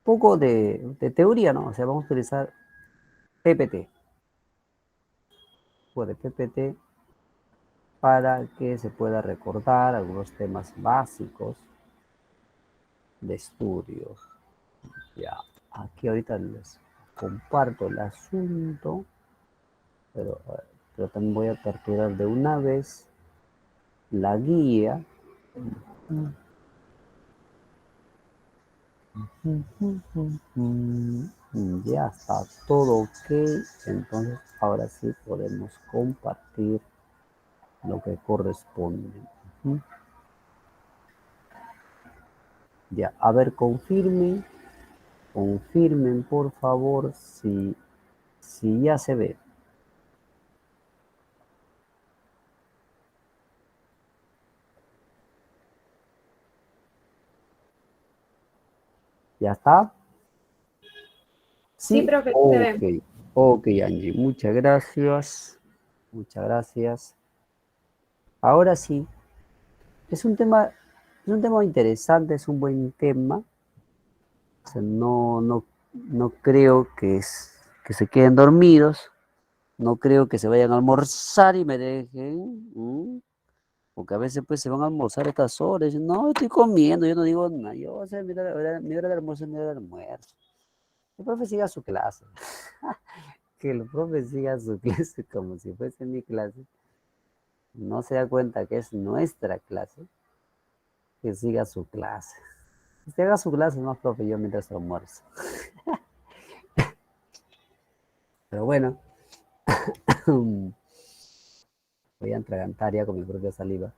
poco de teoría, ¿no? O sea, vamos a utilizar PPT, de PPT para que se pueda recordar algunos temas básicos de estudio. Ya, aquí ahorita les comparto el asunto, pero, pero también voy a capturar de una vez la guía. Ya está todo ok. Entonces ahora sí podemos compartir lo que corresponde. Ya, a ver, confirmen por favor si ya se ve. ¿Ya está? Sí, Sí, profe, se ok, ve. ok, Angie, muchas gracias. Muchas gracias. Ahora sí, es un tema, es un tema interesante, es un buen tema. O sea, no creo que se queden dormidos, no creo que se vayan a almorzar y me dejen, porque a veces pues se van a almorzar a estas horas, y, no, estoy comiendo, yo no digo nada, yo, o sea, mi hora de almuerzo es mi hora de almuerzo. El profe siga su clase, que el profe siga su clase como si fuese mi clase, no se da cuenta que es nuestra clase, que siga su clase. Que usted haga su clase, no, profe, yo mientras almuerzo. Pero bueno, voy a atragantar ya con mi propia saliva.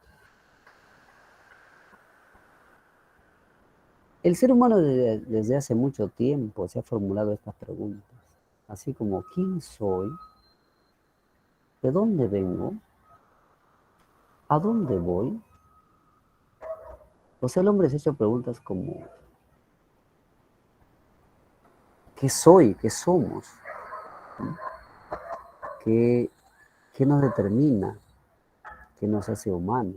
El ser humano desde hace mucho tiempo se ha formulado estas preguntas, así como ¿quién soy? ¿De dónde vengo? ¿A dónde voy? O sea, el hombre se ha hecho preguntas como ¿qué soy? ¿Qué somos? ¿Qué, qué nos determina? ¿Qué nos hace humanos?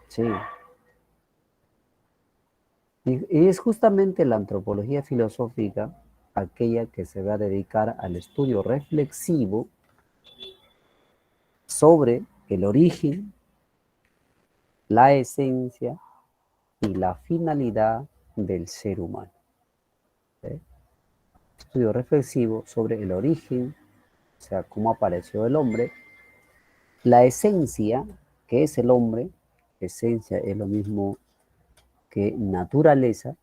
Sí. Y es justamente la antropología filosófica aquella que se va a dedicar al estudio reflexivo sobre el origen, la esencia y la finalidad del ser humano. ¿Sí? Estudio reflexivo sobre el origen, o sea, cómo apareció el hombre, la esencia, que es el hombre, esencia es lo mismo que naturaleza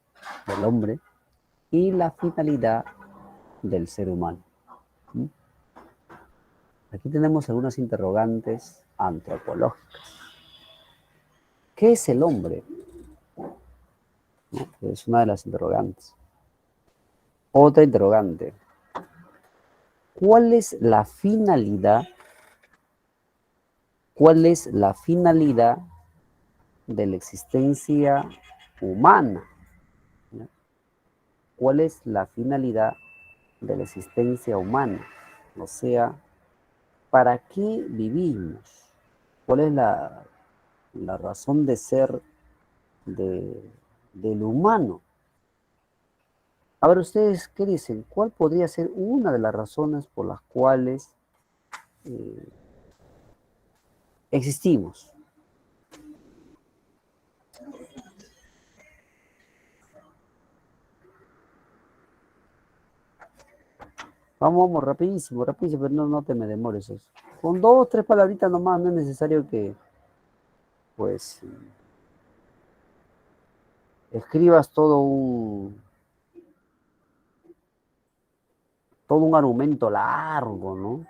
del hombre, y la finalidad del ser humano. ¿Mm? Aquí tenemos algunas interrogantes antropológicas. ¿Qué es el hombre? ¿No? Es una de las interrogantes. Otra interrogante. ¿Cuál es la finalidad? ¿Cuál es la finalidad de la existencia humana? ¿No? ¿Cuál es la finalidad de la existencia humana? O sea, ¿para qué vivimos? ¿Cuál es la razón de ser del humano? A ver, ustedes, ¿qué dicen? ¿Cuál podría ser una de las razones por las cuales eh, existimos? Vamos, rapidísimo, rapidísimo, pero no te me demores eso. Con dos, tres palabritas nomás, no es necesario que, pues, escribas todo un argumento largo, ¿no?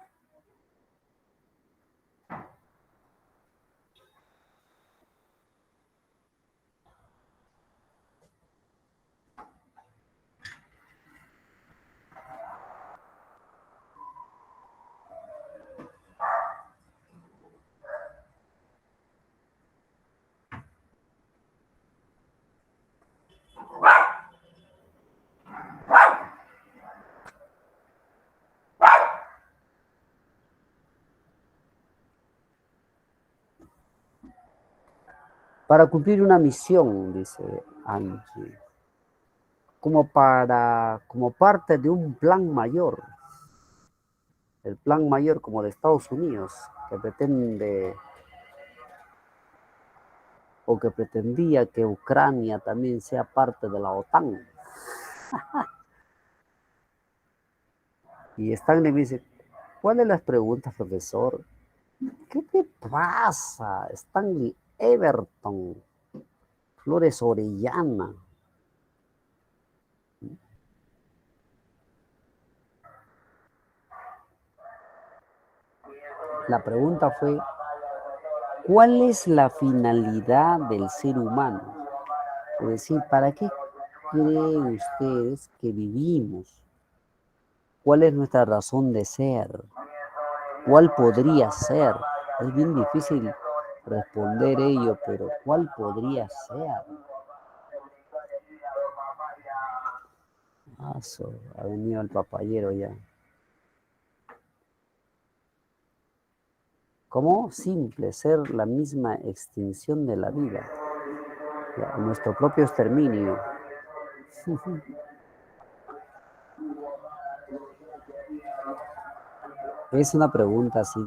Para cumplir una misión, dice. Angie, como parte de un plan mayor, el plan mayor como de Estados Unidos, que pretende o que pretendía que Ucrania también sea parte de la OTAN. Y Stanley me dice, ¿cuáles las preguntas, profesor? ¿Qué te pasa, Stanley Everton, Flores Orellana? La pregunta fue, ¿cuál es la finalidad del ser humano? Es decir, ¿para qué creen ustedes que vivimos? ¿Cuál es nuestra razón de ser? ¿Cuál podría ser? Es bien difícil responder ello, pero ¿cuál podría ser? Ha venido el papayero ya. ¿Cómo? Simple, ser la misma extinción de la vida, nuestro propio exterminio. Es una pregunta así.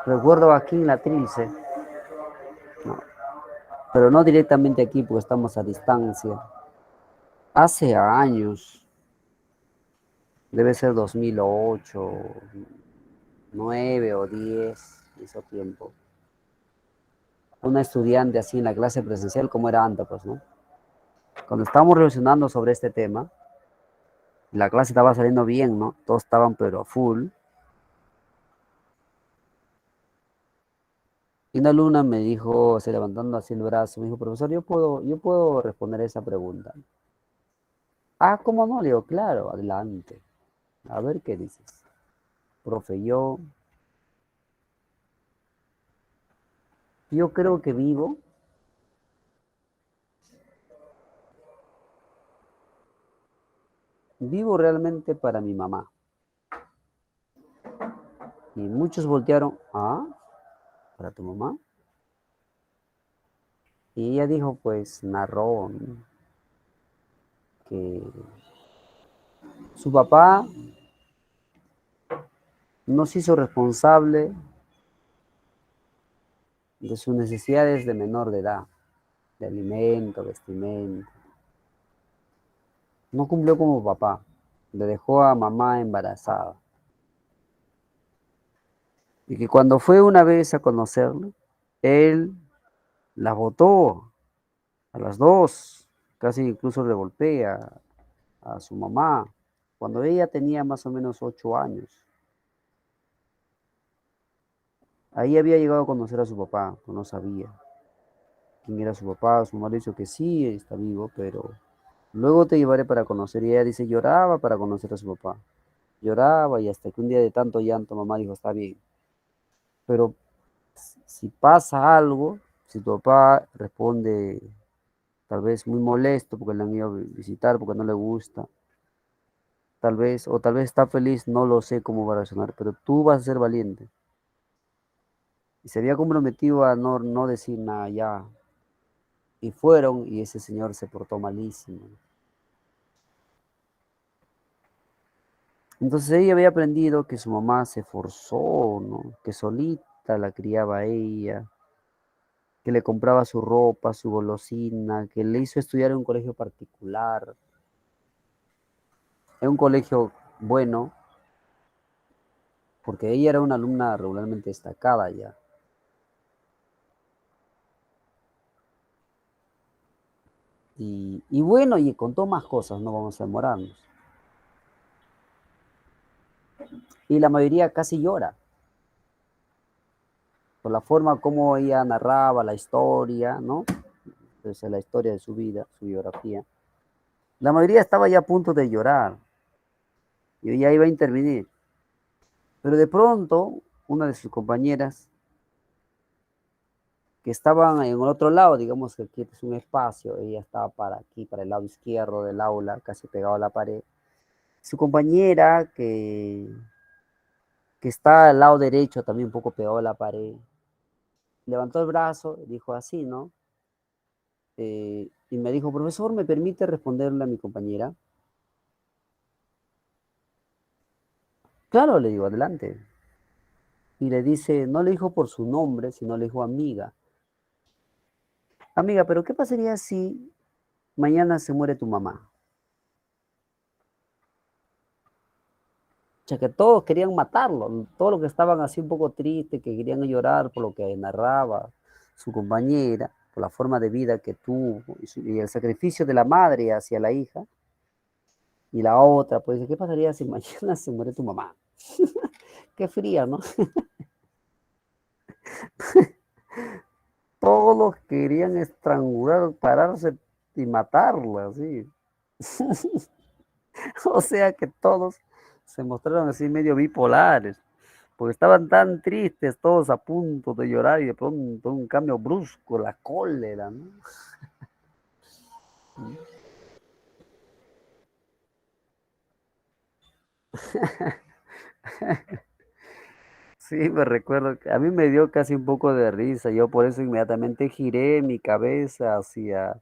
Recuerdo aquí en la Trilce, no, pero no directamente aquí porque estamos a distancia. Hace años, debe ser 2008, 9 o 10, hizo tiempo. Una estudiante así en la clase presencial, como era antes, pues, ¿no? Cuando estábamos reflexionando sobre este tema, la clase estaba saliendo bien, ¿no? Todos estaban pero a full. Y una alumna me dijo, se levantando así el brazo, me dijo, profesor, yo puedo responder esa pregunta. Ah, ¿cómo no? Le digo, claro, adelante. A ver qué dices. Profe, yo creo que vivo realmente para mi mamá. Y muchos voltearon, ah, ¿para tu mamá? Y ella dijo, pues, narró, ¿no? Que su papá no se hizo responsable de sus necesidades de menor de edad, de alimento, vestimenta. No cumplió como papá, le dejó a mamá embarazada. Y que cuando fue una vez a conocerlo, él la botó a las dos, casi incluso le golpea a su mamá, cuando ella tenía más o menos 8 años. Ahí había llegado a conocer a su papá, pero no sabía quién era su papá. Su mamá le dijo que sí, está vivo, pero luego te llevaré para conocer. Y ella dice, lloraba para conocer a su papá. Lloraba y hasta que un día de tanto llanto, mamá dijo, está bien. Pero si pasa algo, si tu papá responde tal vez muy molesto porque le han ido a visitar, porque no le gusta, tal vez, o tal vez está feliz, no lo sé cómo va a reaccionar, pero tú vas a ser valiente. Y se había comprometido a no decir nada ya. Y fueron y ese señor se portó malísimo. Entonces ella había aprendido que su mamá se forzó, ¿no? Que solita la criaba a ella, que le compraba su ropa, su golosina, que le hizo estudiar en un colegio particular, en un colegio bueno, porque ella era una alumna regularmente destacada ya. Y bueno, y contó más cosas, no vamos a demorarnos. Y la mayoría casi llora por la forma como ella narraba la historia, ¿no? Entonces, la historia de su vida, su biografía. La mayoría estaba ya a punto de llorar. Yo ya iba a intervenir. Pero de pronto, una de sus compañeras, que estaban en el otro lado, digamos que aquí es un espacio, ella estaba para aquí, para el lado izquierdo del aula, casi pegado a la pared. Su compañera, que que está al lado derecho, también un poco pegado a la pared. Levantó el brazo, dijo así, ¿no? Y me dijo, profesor, ¿me permite responderle a mi compañera? Claro, le digo, adelante. Y le dice, no le dijo por su nombre, sino le dijo amiga. Amiga, pero ¿qué pasaría si mañana se muere tu mamá? O sea, que todos querían matarlo, todos los que estaban así un poco tristes, que querían llorar por lo que narraba su compañera, por la forma de vida que tuvo y el sacrificio de la madre hacia la hija. Y la otra, pues, ¿qué pasaría si mañana se muere tu mamá? Qué fría, ¿no? Todos querían estrangular, pararse y matarla, así. O sea que todos se mostraron así medio bipolares, porque estaban tan tristes, todos a punto de llorar y de pronto un cambio brusco, la cólera, ¿no? Sí, me recuerdo que a mí me dio casi un poco de risa, yo por eso inmediatamente giré mi cabeza hacia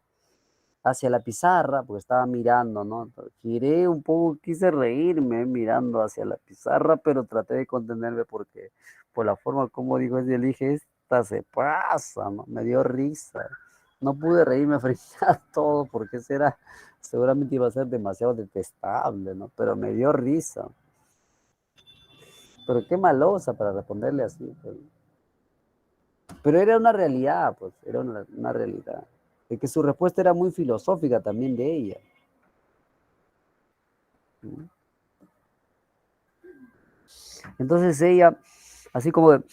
la pizarra, porque estaba mirando, ¿no? Entonces, giré un poco, quise reírme mirando hacia la pizarra, pero traté de contenerme porque por la forma como dijo, yo dije, esta se pasa, ¿no? Me dio risa. No pude reírme frente a todo porque ese era, seguramente iba a ser demasiado detestable, ¿no? Pero me dio risa. Pero qué malosa para responderle así. Pero era una realidad, pues, era una realidad. De que su respuesta era muy filosófica también de ella. ¿No? Entonces ella, así como de,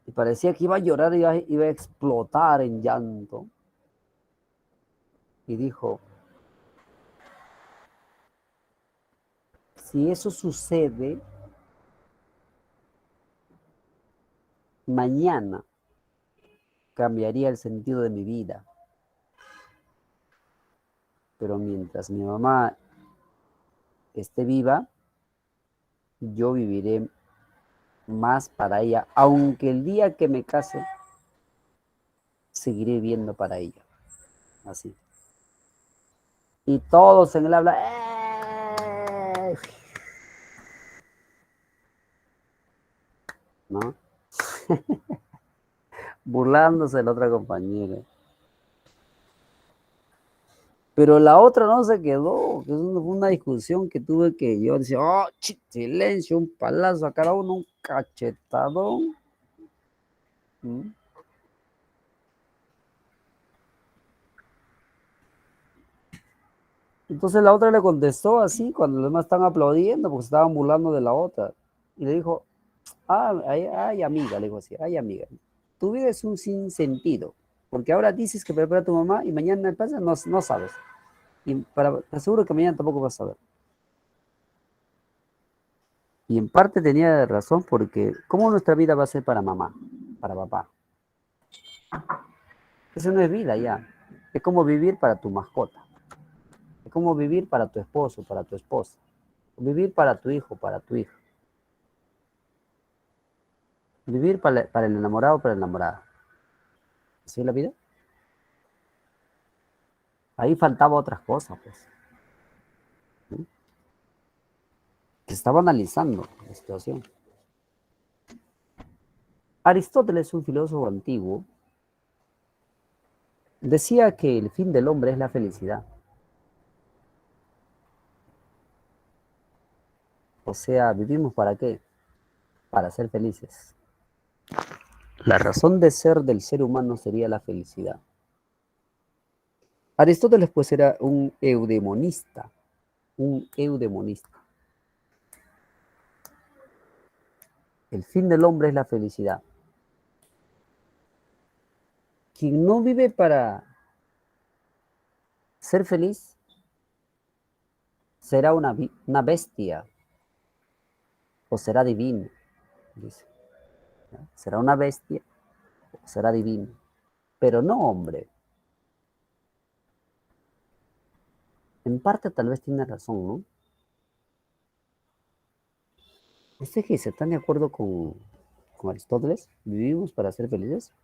y parecía que iba a llorar, iba a explotar en llanto, y dijo, si eso sucede, mañana cambiaría el sentido de mi vida, pero mientras mi mamá esté viva, yo viviré más para ella, aunque el día que me case, seguiré viviendo para ella, así. Y todos en el habla, ¡eh! ¿No? Burlándose de la otra compañera. Pero la otra no se quedó, que es una discusión que tuve que yo decía, oh, silencio, un palazo a cada uno, un cachetadón. ¿Mm? Entonces la otra le contestó así, cuando los demás están aplaudiendo, porque se estaban burlando de la otra. Y le dijo, ay, amiga, le dijo así, ay amiga, tu vida es un sinsentido, porque ahora dices que prepara a tu mamá y mañana pasa, no sabes. Y te aseguro que mañana tampoco vas a saber. Y en parte tenía razón porque ¿cómo nuestra vida va a ser para mamá, para papá? Eso no es vida ya. Es como vivir para tu mascota. Es como vivir para tu esposo, para tu esposa. Vivir para tu hijo, para tu hija. Vivir para el enamorado, para la enamorada. ¿Así es la vida? Ahí faltaba otras cosas, pues. ¿Sí? Que estaba analizando la situación. Aristóteles, un filósofo antiguo, decía que el fin del hombre es la felicidad. O sea, ¿vivimos para qué? Para ser felices. La razón de ser del ser humano sería la felicidad. Aristóteles pues era un eudemonista, un eudemonista. El fin del hombre es la felicidad. Quien no vive para ser feliz será una bestia o será divino, dice. Será una bestia o será divino, pero no hombre. En parte tal vez tiene razón, ¿no? ¿Usted qué dice? ¿Están de acuerdo con Aristóteles? ¿Vivimos para ser felices?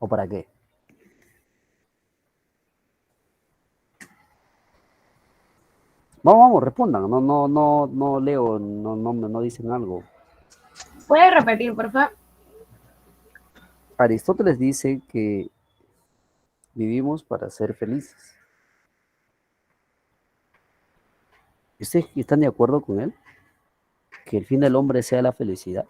¿O para qué? Vamos, vamos, respondan. No, no, no, no leo, no, no, no dicen algo. ¿Puede repetir, por favor? Aristóteles dice que vivimos para ser felices. ¿Ustedes están de acuerdo con él? Que el fin del hombre sea la felicidad.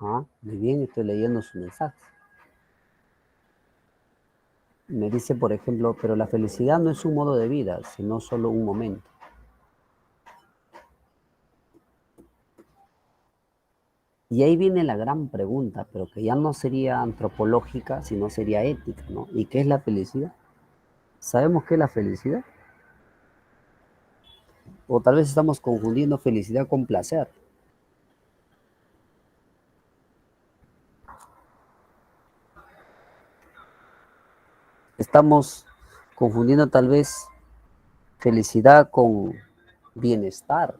Ah, muy bien, estoy leyendo su mensaje. Me dice, por ejemplo, pero la felicidad no es un modo de vida, sino solo un momento. Y ahí viene la gran pregunta, pero que ya no sería antropológica, sino sería ética, ¿no? ¿Y qué es la felicidad? ¿Sabemos qué es la felicidad? O tal vez estamos confundiendo felicidad con placer. Estamos confundiendo tal vez felicidad con bienestar.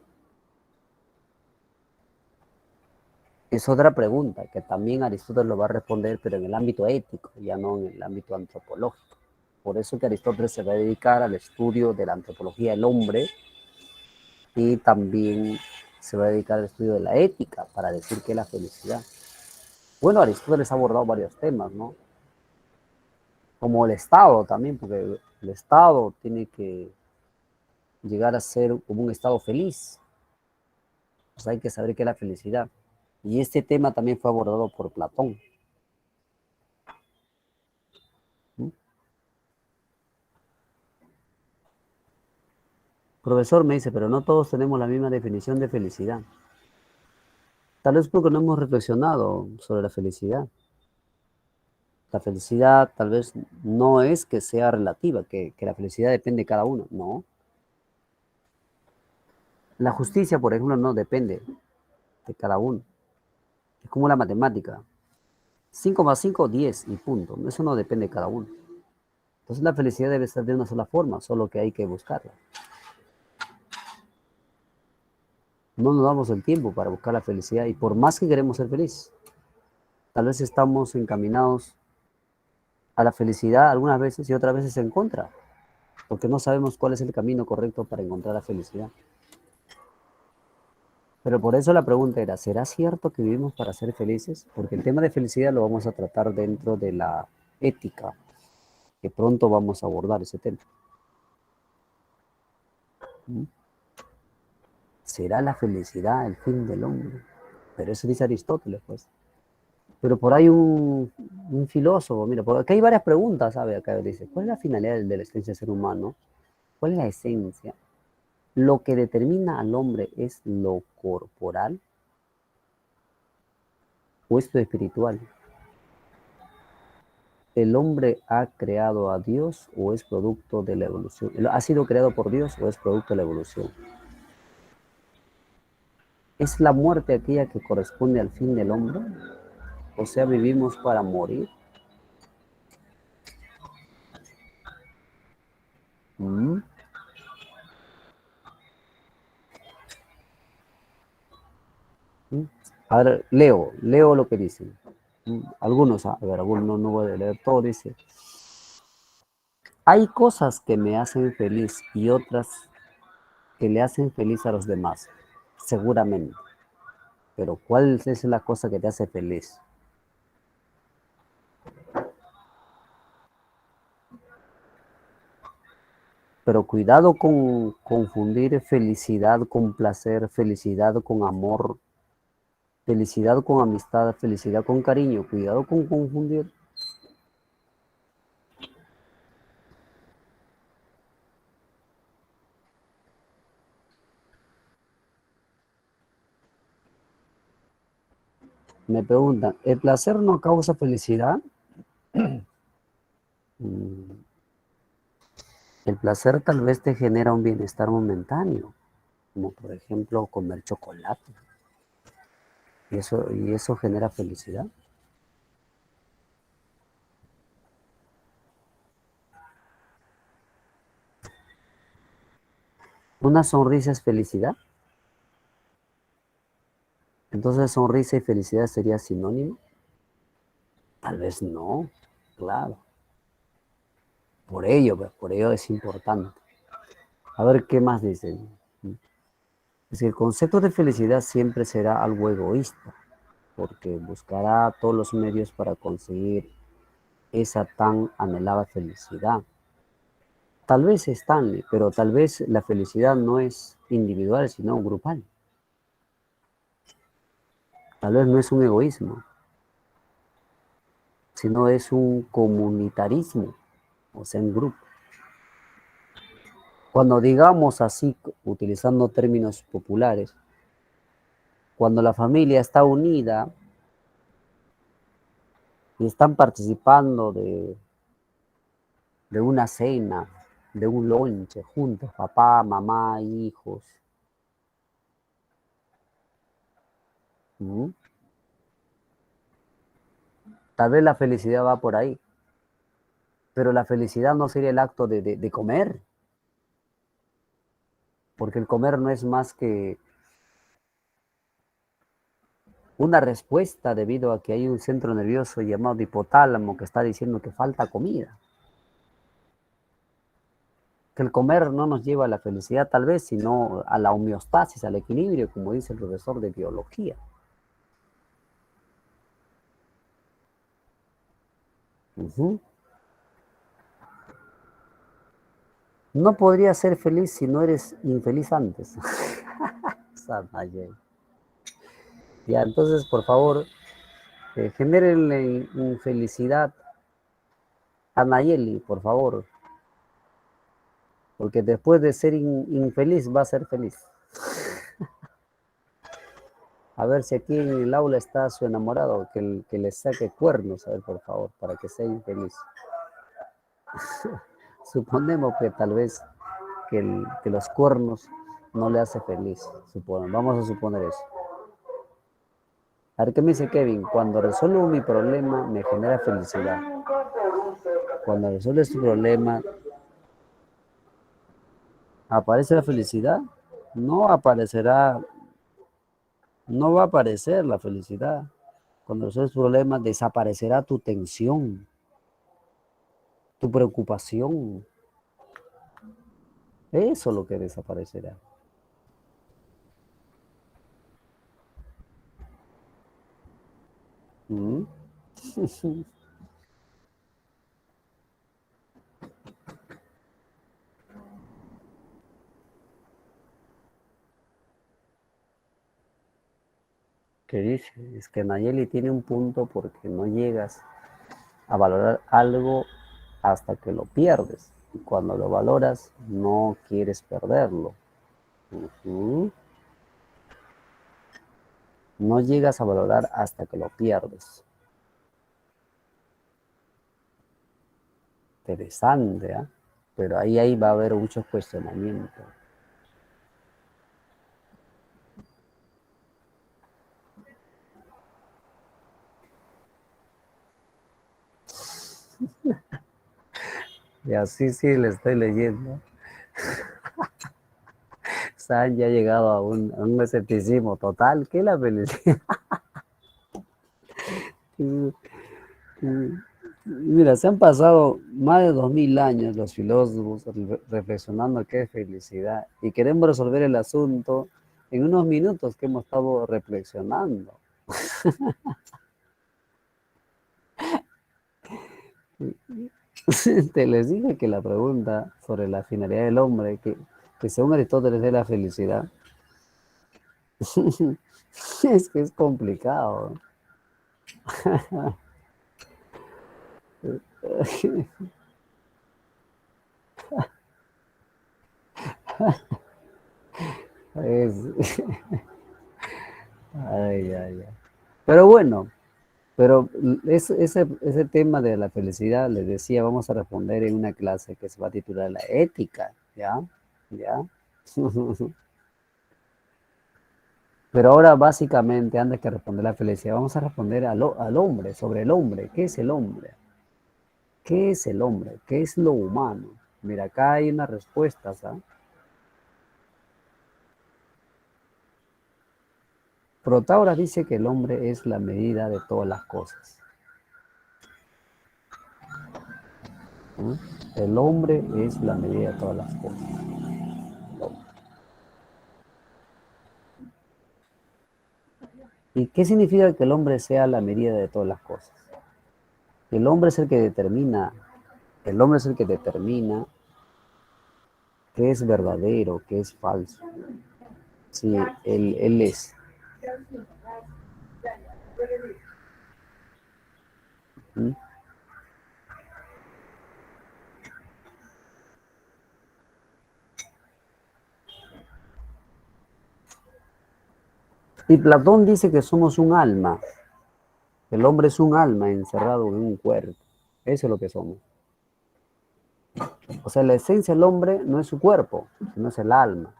Es otra pregunta que también Aristóteles lo va a responder, pero en el ámbito ético, ya no en el ámbito antropológico. Por eso que Aristóteles se va a dedicar al estudio de la antropología del hombre y también se va a dedicar al estudio de la ética para decir qué es la felicidad. Bueno, Aristóteles ha abordado varios temas, ¿no? Como el Estado también, porque el Estado tiene que llegar a ser como un Estado feliz. Pues hay que saber qué es la felicidad. Y este tema también fue abordado por Platón. ¿Mm? Profesor me dice, pero no todos tenemos la misma definición de felicidad. Tal vez porque no hemos reflexionado sobre la felicidad. La felicidad tal vez no es que sea relativa, que la felicidad depende de cada uno. No. La justicia, por ejemplo, no depende de cada uno. Es como la matemática. 5 más 5, 10 y punto. Eso no depende de cada uno. Entonces la felicidad debe ser de una sola forma, solo que hay que buscarla. No nos damos el tiempo para buscar la felicidad y por más que queremos ser felices, tal vez estamos encaminados a la felicidad algunas veces y otras veces en contra, porque no sabemos cuál es el camino correcto para encontrar la felicidad. Pero por eso la pregunta era, ¿será cierto que vivimos para ser felices? Porque el tema de felicidad lo vamos a tratar dentro de la ética, que pronto vamos a abordar ese tema. ¿Mm? ¿Será la felicidad el fin del hombre? Pero eso dice Aristóteles, pues. Pero por ahí un filósofo, mira, porque acá hay varias preguntas, ¿sabe? Acá dice, ¿cuál es la finalidad de la existencia del ser humano? ¿Cuál es la esencia? ¿Lo que determina al hombre es lo corporal o es lo espiritual? ¿El hombre ha creado a Dios o es producto de la evolución? ¿Ha sido creado por Dios o es producto de la evolución? ¿Es la muerte aquella que corresponde al fin del hombre? O sea, vivimos para morir. ¿Mm? ¿Mm? A ver, leo lo que dicen. Algunos, a ver, algunos no voy a leer todo, dice. Hay cosas que me hacen feliz y otras que le hacen feliz a los demás, seguramente. Pero ¿cuál es la cosa que te hace feliz? Pero cuidado con confundir felicidad con placer, felicidad con amor, felicidad con amistad, felicidad con cariño. Cuidado con confundir. Me preguntan, ¿el placer no causa felicidad? Mm, El placer tal vez te genera un bienestar momentáneo, como por ejemplo comer chocolate, y eso genera felicidad. Una sonrisa es felicidad, entonces sonrisa y felicidad sería sinónimo. Tal vez no, claro. Por ello es importante. A ver qué más dicen. Es que el concepto de felicidad siempre será algo egoísta, porque buscará todos los medios para conseguir esa tan anhelada felicidad. Tal vez Stanley, pero tal vez la felicidad no es individual, sino grupal. Tal vez no es un egoísmo, sino es un comunitarismo, o sea, en grupo. Cuando digamos así, utilizando términos populares, cuando la familia está unida y están participando de una cena, de un lonche juntos, papá, mamá, hijos. ¿Mm? Tal vez la felicidad va por ahí, pero la felicidad no sería el acto de comer, porque el comer no es más que una respuesta debido a que hay un centro nervioso llamado hipotálamo que está diciendo que falta comida. Que el comer no nos lleva a la felicidad tal vez, sino a la homeostasis, al equilibrio, como dice el profesor de biología. Ujú. No podrías ser feliz si no eres infeliz antes. Sanayen. Ya, entonces, por favor, generen infelicidad a Nayeli, por favor, porque después de ser infeliz va a ser feliz. A ver si aquí en el aula está su enamorado, que le saque cuernos, a ver, por favor, para que sea infeliz. Suponemos que tal vez que los cuernos no le hace feliz, vamos a suponer eso. A ver, ¿qué me dice Kevin? Cuando resuelvo mi problema me genera felicidad. Cuando resuelves tu problema, ¿aparece la felicidad? No aparecerá, no va a aparecer la felicidad. Cuando resuelves tu problema, desaparecerá tu tensión, tu preocupación. Eso es lo que desaparecerá. ¿Mm? ¿Qué dice? Es que Nayeli tiene un punto porque no llegas a valorar algo hasta que lo pierdes. Y cuando lo valoras, no quieres perderlo. Ujú. No llegas a valorar hasta que lo pierdes. Interesante, ¿eh? Pero ahí va a haber muchos cuestionamientos. Y así sí le estoy leyendo. San ya ha llegado a un escepticismo total. ¿Qué es la felicidad? Mira, se han pasado más de 2000 años los filósofos reflexionando qué es felicidad y queremos resolver el asunto en unos minutos que hemos estado reflexionando. Te les dije que la pregunta sobre la finalidad del hombre, que según Aristóteles es la felicidad, es que es complicado. Es, ay, ay, ay. Pero bueno, Pero ese tema de la felicidad, les decía, vamos a responder en una clase que se va a titular La ética, ¿ya? ¿Ya? Pero ahora básicamente, antes que responder la felicidad, vamos a responder al hombre, sobre el hombre. ¿Qué es el hombre? ¿Qué es el hombre? ¿Qué es lo humano? Mira, acá hay unas respuestas, ¿ah? Protagoras dice que el hombre es la medida de todas las cosas. ¿Mm? El hombre es la medida de todas las cosas. ¿Y qué significa que el hombre sea la medida de todas las cosas? El hombre es el que determina, el hombre es el que determina qué es verdadero, qué es falso. Sí, él es. ¿Mm? Y Platón dice que somos un alma. El hombre es un alma encerrado en un cuerpo. Eso es lo que somos. O sea, la esencia del hombre no es su cuerpo, sino es el alma.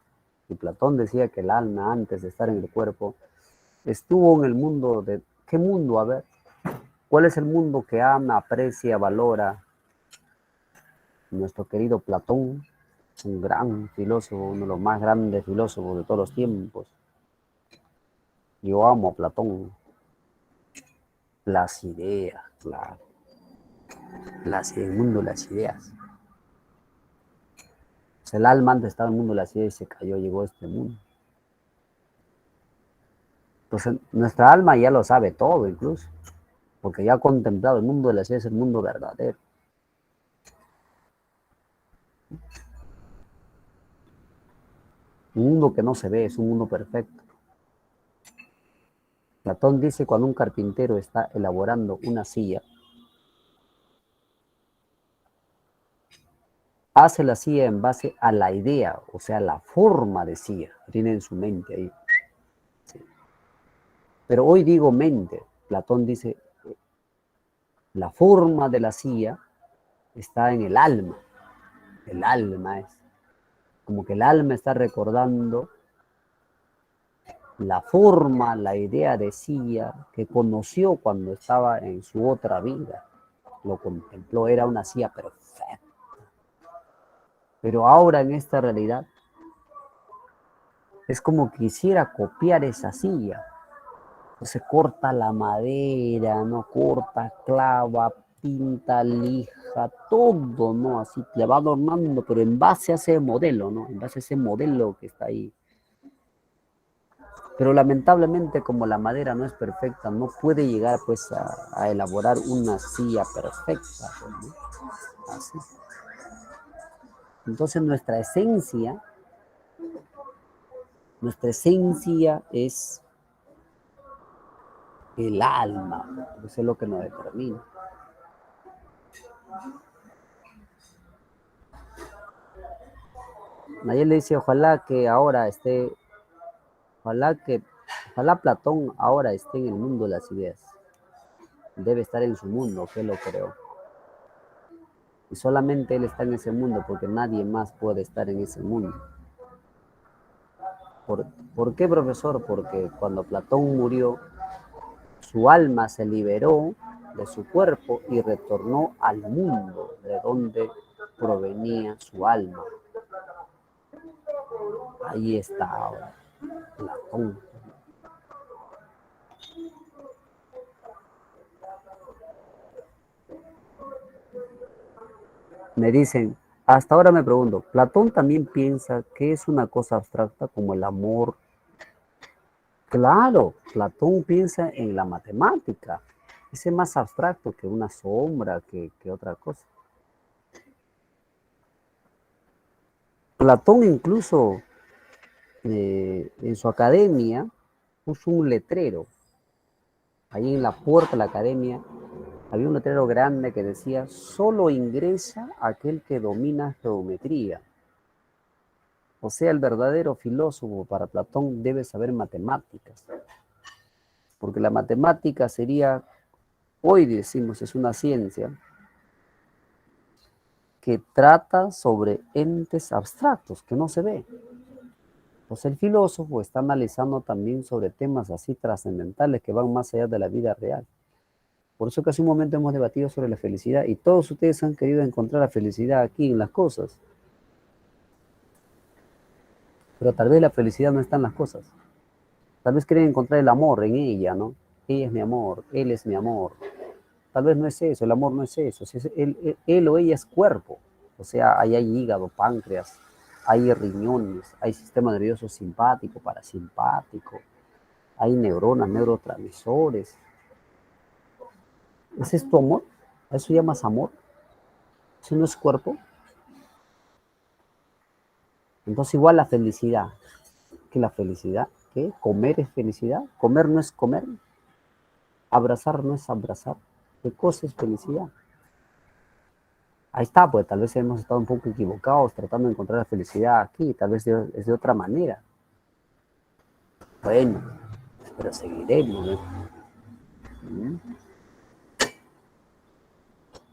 Y Platón decía que el alma, antes de estar en el cuerpo, estuvo en el mundo de... ¿Qué mundo? A ver, ¿cuál es el mundo que ama, aprecia, valora? Nuestro querido Platón, un gran filósofo, uno de los más grandes filósofos de todos los tiempos. Yo amo a Platón. Las ideas, claro. El mundo de las ideas. O sea, el alma antes estaba en el mundo de las ideas y se cayó, llegó a este mundo. Entonces, nuestra alma ya lo sabe todo incluso, porque ya ha contemplado el mundo de las ideas, el mundo verdadero. Un mundo que no se ve, es un mundo perfecto. Platón dice cuando un carpintero está elaborando una silla, hace la silla en base a la idea, o sea, la forma de silla que tiene en su mente ahí. Sí. Pero hoy digo mente. Platón dice, la forma de la silla está en el alma. El alma es como que el alma está recordando la forma, la idea de silla que conoció cuando estaba en su otra vida. Lo contempló, era una silla perfecta. Pero ahora en esta realidad es como quisiera copiar esa silla. Entonces corta la madera, ¿no? Corta, clava, pinta, lija, todo, ¿no? Así le va adornando, pero en base a ese modelo, ¿no? En base a ese modelo que está ahí. Pero lamentablemente como la madera no es perfecta, no puede llegar pues a elaborar una silla perfecta, ¿no? Así. Entonces nuestra esencia es el alma, eso es lo que nos determina. Nayel le dice, ojalá que, ojalá Platón ahora esté en el mundo de las ideas. Debe estar en su mundo, que lo creó. Y solamente él está en ese mundo porque nadie más puede estar en ese mundo. ¿Por qué, profesor? Porque cuando Platón murió, su alma se liberó de su cuerpo y retornó al mundo de donde provenía su alma. Ahí está ahora Platón. Me dicen, hasta ahora me pregunto, ¿Platón también piensa que es una cosa abstracta como el amor? Claro, Platón piensa en la matemática. Es más abstracto que una sombra, que otra cosa. Platón incluso en su academia puso un letrero. Ahí en la puerta de la academia había un letrero grande que decía, solo ingresa aquel que domina geometría. O sea, el verdadero filósofo para Platón debe saber matemáticas, porque la matemática sería Hoy decimos es una ciencia que trata sobre entes abstractos que no se ve. Pues el filósofo está analizando también sobre temas así trascendentales que van más allá de la vida real. Por eso que hace un momento hemos debatido sobre la felicidad y todos ustedes han querido encontrar la felicidad aquí en las cosas. Pero tal vez la felicidad no está en las cosas. Tal vez quieren encontrar el amor en ella, ¿no? Ella es mi amor, él es mi amor. Tal vez no es eso, el amor no es eso. Si es él o ella es cuerpo. O sea, ahí hay hígado, páncreas, hay riñones, hay sistema nervioso simpático, parasimpático, hay neuronas, neurotransmisores. ¿Ese es tu amor? ¿A eso llamas amor? ¿Eso no es cuerpo? Entonces igual la felicidad. ¿Qué la felicidad? ¿Qué? ¿Comer es felicidad? ¿Comer no es comer? ¿Abrazar no es abrazar? ¿Qué cosa es felicidad? Ahí está, pues tal vez hemos estado un poco equivocados tratando de encontrar la felicidad aquí, tal vez es de otra manera. Bueno, pero seguiremos, ¿no?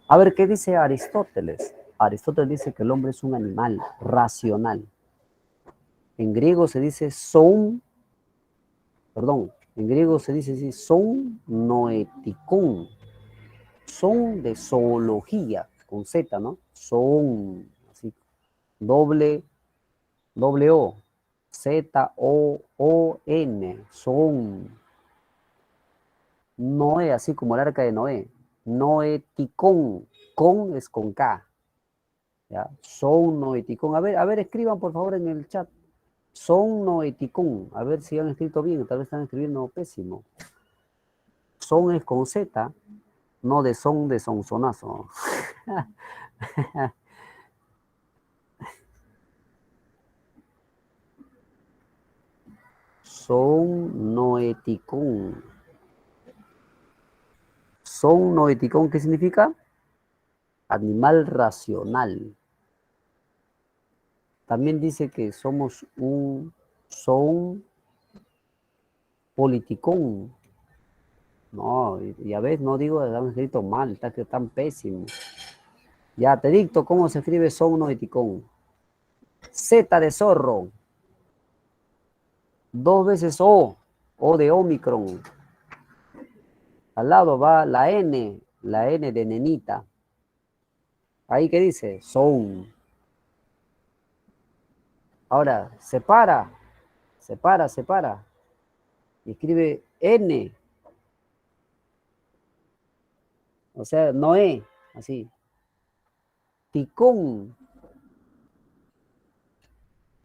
A ver, ¿qué dice Aristóteles? Aristóteles dice que el hombre es un animal racional. En griego se dice en griego se dice así, son noetikon, son de zoología, con Z, ¿no? Son, así, doble, doble O, Z-O-O-N, son, Noé, así como el arca de Noé, noeticón, con es con K, ¿ya? Son noeticón, a ver, escriban por favor en el chat, son noeticón, a ver si han escrito bien, tal vez están escribiendo pésimo. Son es con Z, no de son de sonsonazo. Son noeticón. Son noeticón, ¿qué significa? Animal racional. También dice que somos un son politicón. No, ya ves, no digo, han escrito mal, está que tan pésimo. Ya te dicto cómo se escribe son noeticón. Z de zorro. Dos veces O de Omicron. Al lado va la N de nenita. Ahí que dice, son. Ahora, separa. Y escribe N, o sea, Noé, así. Ticón,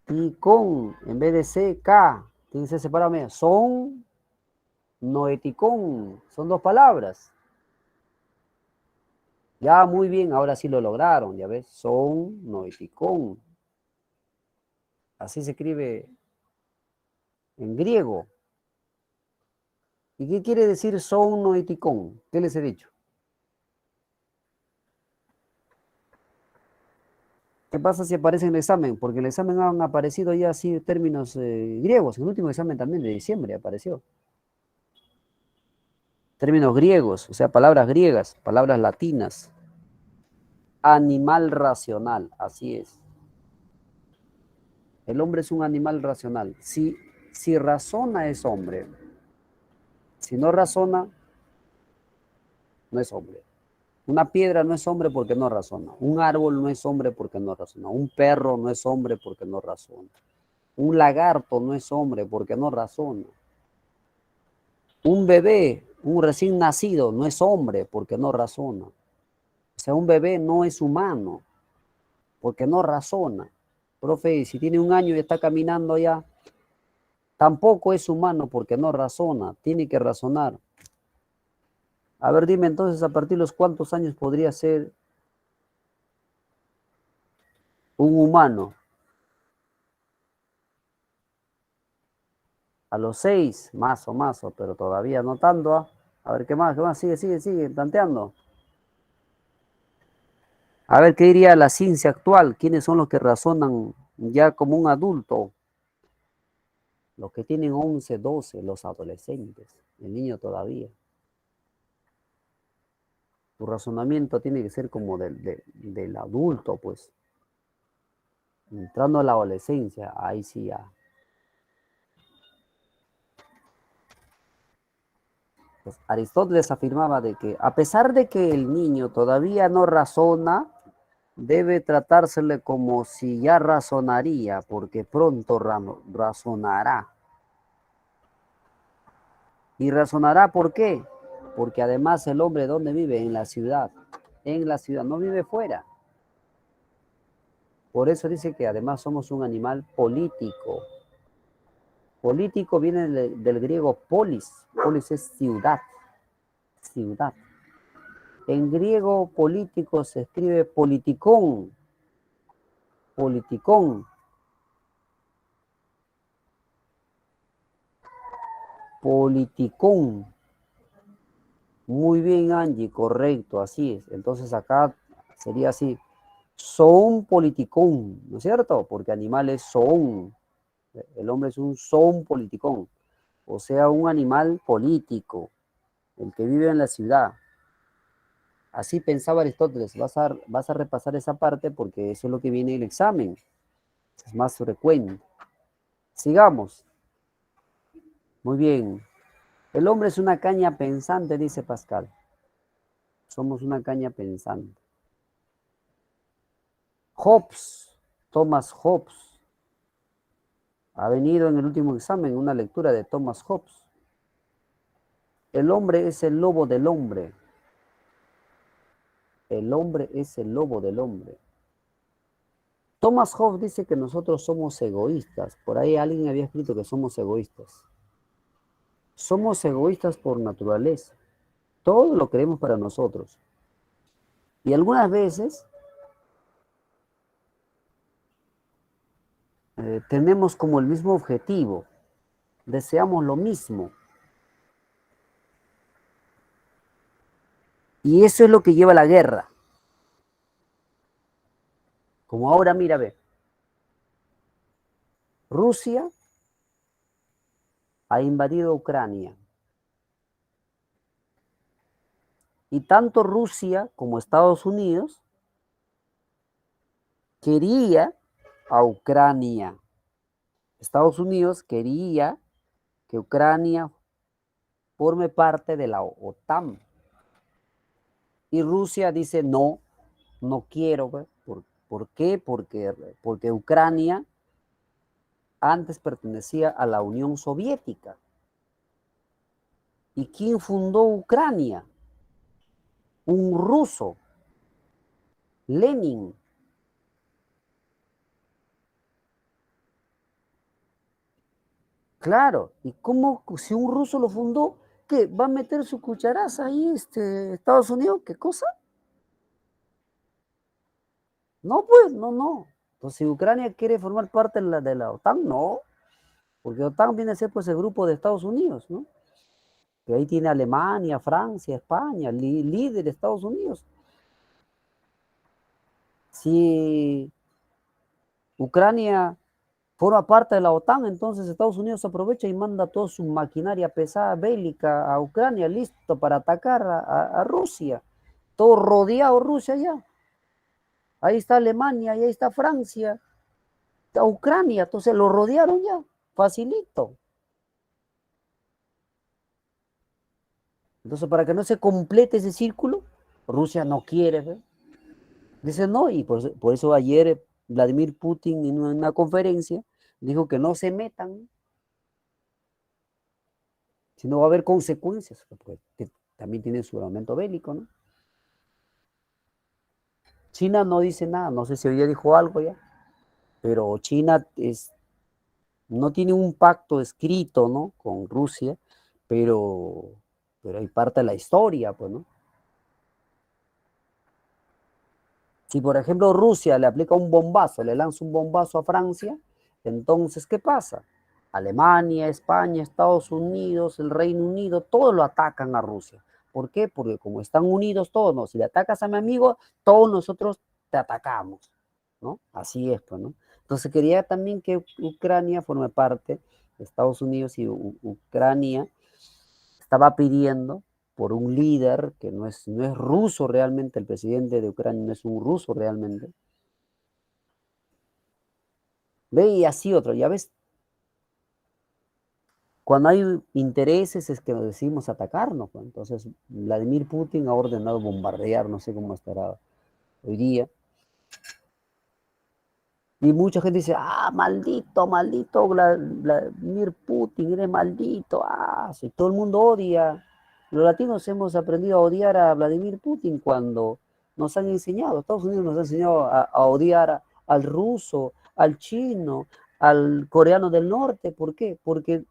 ticón, en vez de C, K, tiene que ser separado medio. Son, noeticón, son dos palabras. Ya, muy bien, ahora sí lo lograron, ya ves, son, noeticón. Así se escribe en griego. ¿Y qué quiere decir son, noeticón? ¿Qué les he dicho? ¿Qué pasa si aparece en el examen? Porque en el examen han aparecido ya así términos griegos. En el último examen también de diciembre apareció. Términos griegos, o sea, palabras griegas, palabras latinas. Animal racional, así es. El hombre es un animal racional. Si razona es hombre. Si no razona, no es hombre. Una piedra no es hombre porque no razona. Un árbol no es hombre porque no razona. Un perro no es hombre porque no razona. Un lagarto no es hombre porque no razona. Un bebé, un recién nacido, no es hombre porque no razona. O sea, un bebé no es humano porque no razona. Profe, si tiene un año y está caminando ya, tampoco es humano porque no razona, tiene que razonar. A ver, dime entonces, a partir de los cuántos años podría ser un humano. A los 6, más, pero todavía no tanto. A ver, qué más, sigue, planteando. A ver, ¿qué diría la ciencia actual? ¿Quiénes son los que razonan ya como un adulto? Los que tienen 11, 12, los adolescentes, el niño todavía. Tu razonamiento tiene que ser como del adulto, pues. Entrando a la adolescencia, ahí sí ya. Pues Aristóteles afirmaba de que a pesar de que el niño todavía no razona, debe tratársele como si ya razonaría, porque pronto razonará. ¿Y razonará por qué? Porque además el hombre, ¿dónde vive? En la ciudad. En la ciudad, no vive fuera. Por eso dice que además somos un animal político. Político viene del griego polis. Polis es ciudad. Ciudad. En griego político se escribe politicón. Politicón. Politicón. Muy bien, Angie, correcto, así es. Entonces acá sería así. Son politicón, ¿no es cierto? Porque animales son. El hombre es un son politicón. O sea, un animal político, el que vive en la ciudad. Así pensaba Aristóteles. Vas a repasar esa parte porque eso es lo que viene en el examen. Es más frecuente. Sigamos. Muy bien. El hombre es una caña pensante, dice Pascal. Somos una caña pensante. Hobbes, Thomas Hobbes, ha venido en el último examen una lectura de Thomas Hobbes. El hombre es el lobo del hombre. El hombre es el lobo del hombre. Thomas Hobbes dice que nosotros somos egoístas. Por ahí alguien había escrito que somos egoístas. Somos egoístas por naturaleza. Todo lo queremos para nosotros. Y algunas veces tenemos como el mismo objetivo. Deseamos lo mismo. Y eso es lo que lleva a la guerra. Como ahora, mira, ve. Rusia ha invadido Ucrania. Y tanto Rusia como Estados Unidos quería a Ucrania. Estados Unidos quería que Ucrania forme parte de la OTAN. Y Rusia dice, no, no quiero. ¿Por qué? Porque Ucrania antes pertenecía a la Unión Soviética. ¿Y quién fundó Ucrania? Un ruso, Lenin. Claro, ¿y cómo, si un ruso lo fundó, qué? ¿Va a meter su cucharaza ahí, Estados Unidos? ¿Qué cosa? No, pues, no, no. Entonces, si Ucrania quiere formar parte de la OTAN, no, porque OTAN viene a ser pues el grupo de Estados Unidos, ¿no? Que ahí tiene Alemania, Francia, España, líder de Estados Unidos. Si Ucrania forma parte de la OTAN, entonces Estados Unidos aprovecha y manda toda su maquinaria pesada bélica a Ucrania, listo para atacar a Rusia. Todo rodeado Rusia ya. Ahí está Alemania, y ahí está Francia, a Ucrania, entonces lo rodearon ya, facilito. Entonces, para que no se complete ese círculo, Rusia no quiere, ¿ve? Dice no, y por eso ayer Vladimir Putin en una conferencia dijo que no se metan, si no va a haber consecuencias, porque también tiene su armamento bélico, ¿no? China no dice nada, no sé si hoy día dijo algo ya, pero China no tiene un pacto escrito, ¿no? Con Rusia, pero, pero hay parte de la historia, pues, ¿no? Si, por ejemplo, Rusia le aplica un bombazo, le lanza un bombazo a Francia, entonces, ¿qué pasa? Alemania, España, Estados Unidos, el Reino Unido, todos lo atacan a Rusia. ¿Por qué? Porque como están unidos todos, ¿no? Si le atacas a mi amigo, todos nosotros te atacamos, ¿no? Así es, pues, ¿no? Entonces quería también que Ucrania forme parte, Estados Unidos y Ucrania estaba pidiendo por un líder que no es ruso realmente, el presidente de Ucrania no es un ruso realmente. Ve y así otro, ya ves, cuando hay intereses es que nos decidimos atacarnos, pues. Entonces, Vladimir Putin ha ordenado bombardear, no sé cómo estará hoy día. Y mucha gente dice, maldito, maldito Vladimir Putin, eres maldito. Si todo el mundo odia. Los latinos hemos aprendido a odiar a Vladimir Putin cuando nos han enseñado, Estados Unidos nos ha enseñado a odiar al ruso, al chino, al coreano del norte. ¿Por qué? Porque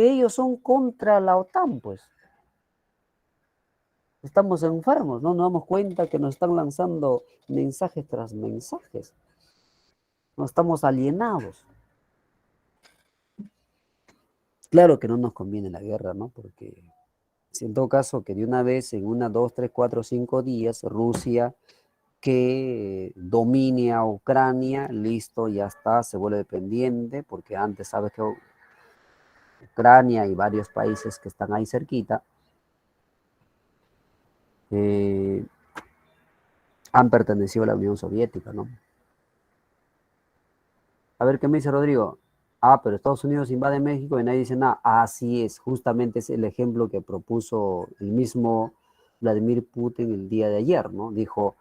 ellos son contra la OTAN, pues. Estamos enfermos, no nos damos cuenta que nos están lanzando mensajes tras mensajes. No estamos alienados. Claro que no nos conviene la guerra, ¿no? Porque si en todo caso que de una vez, en 1, 2, 3, 4, 5 días, Rusia que domine a Ucrania, listo, ya está, se vuelve dependiente, porque antes sabes que Ucrania y varios países que están ahí cerquita eh, han pertenecido a la Unión Soviética, ¿no? A ver qué me dice Rodrigo. Pero Estados Unidos invade México y nadie dice nada. Así es, justamente es el ejemplo que propuso el mismo Vladimir Putin el día de ayer, ¿no? Dijo,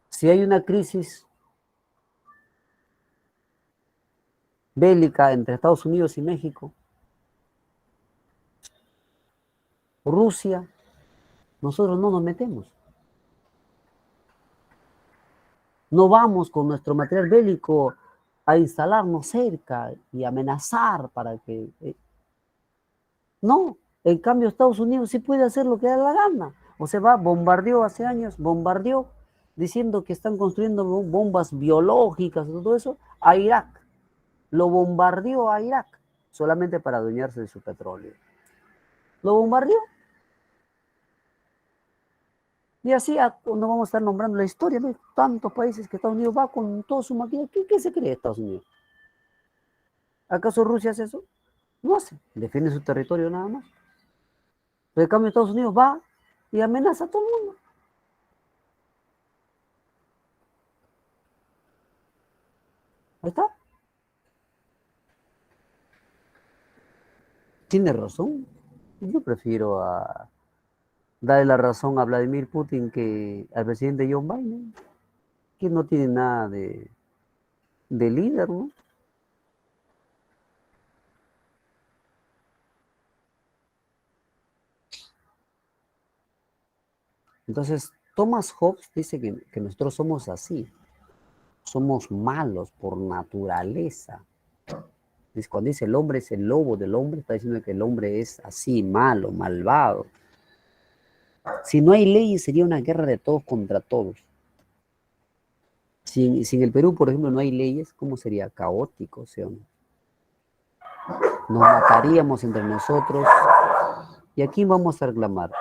si hay una crisis bélica entre Estados Unidos y México, Rusia, nosotros no nos metemos. No vamos con nuestro material bélico a instalarnos cerca y amenazar para que... no, en cambio Estados Unidos sí puede hacer lo que da la gana. O sea, bombardeó hace años, bombardeó diciendo que están construyendo bombas biológicas y todo eso a Irak. Lo bombardeó a Irak solamente para adueñarse de su petróleo. Lo bombardeó. Y así no vamos a estar nombrando la historia de tantos países que Estados Unidos va con todo su maquinaria. ¿Qué se cree Estados Unidos? ¿Acaso Rusia hace eso? No hace. Defiende su territorio nada más. Pero en cambio Estados Unidos va y amenaza a todo el mundo. Ahí está. Tiene razón. Yo prefiero darle la razón a Vladimir Putin que al presidente John Biden, que no tiene nada de líder, ¿no? Entonces, Thomas Hobbes dice que nosotros somos así, somos malos por naturaleza. Cuando dice el hombre es el lobo del hombre, está diciendo que el hombre es así, malo, malvado. Si no hay leyes, sería una guerra de todos contra todos. Si en el Perú, por ejemplo, no hay leyes, ¿cómo sería? Caótico, ¿sí o no? Nos mataríamos entre nosotros. ¿Y a quién vamos a reclamar?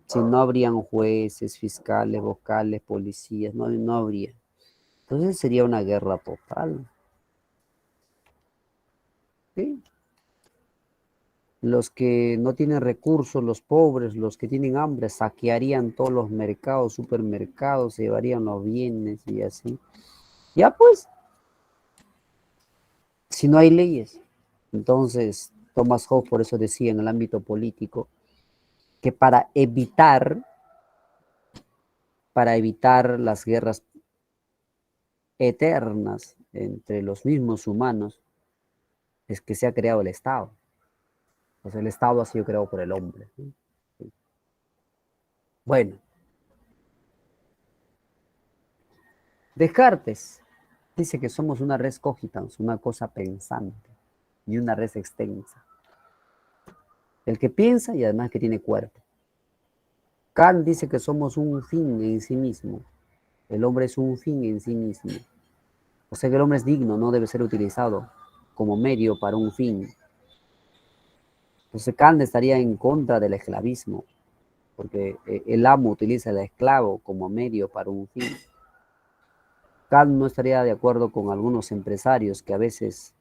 Si no habrían jueces, fiscales, vocales, policías, no habría. Entonces sería una guerra total. ¿Sí? Los que no tienen recursos, los pobres, los que tienen hambre, saquearían todos los mercados, supermercados, se llevarían los bienes y así. Ya pues, si no hay leyes. Entonces, Thomas Hobbes por eso decía en el ámbito político que para evitar las guerras eternas entre los mismos humanos, es que se ha creado el Estado. Pues el Estado ha sido creado por el hombre. ¿Sí? Bueno, Descartes dice que somos una res cogitans, una cosa pensante, y una res extensa. El que piensa y además que tiene cuerpo. Kant dice que somos un fin en sí mismo. El hombre es un fin en sí mismo. O sea que el hombre es digno, no debe ser utilizado como medio para un fin. Entonces Kant estaría en contra del esclavismo, porque el amo utiliza al esclavo como medio para un fin. Kant no estaría de acuerdo con algunos empresarios que a veces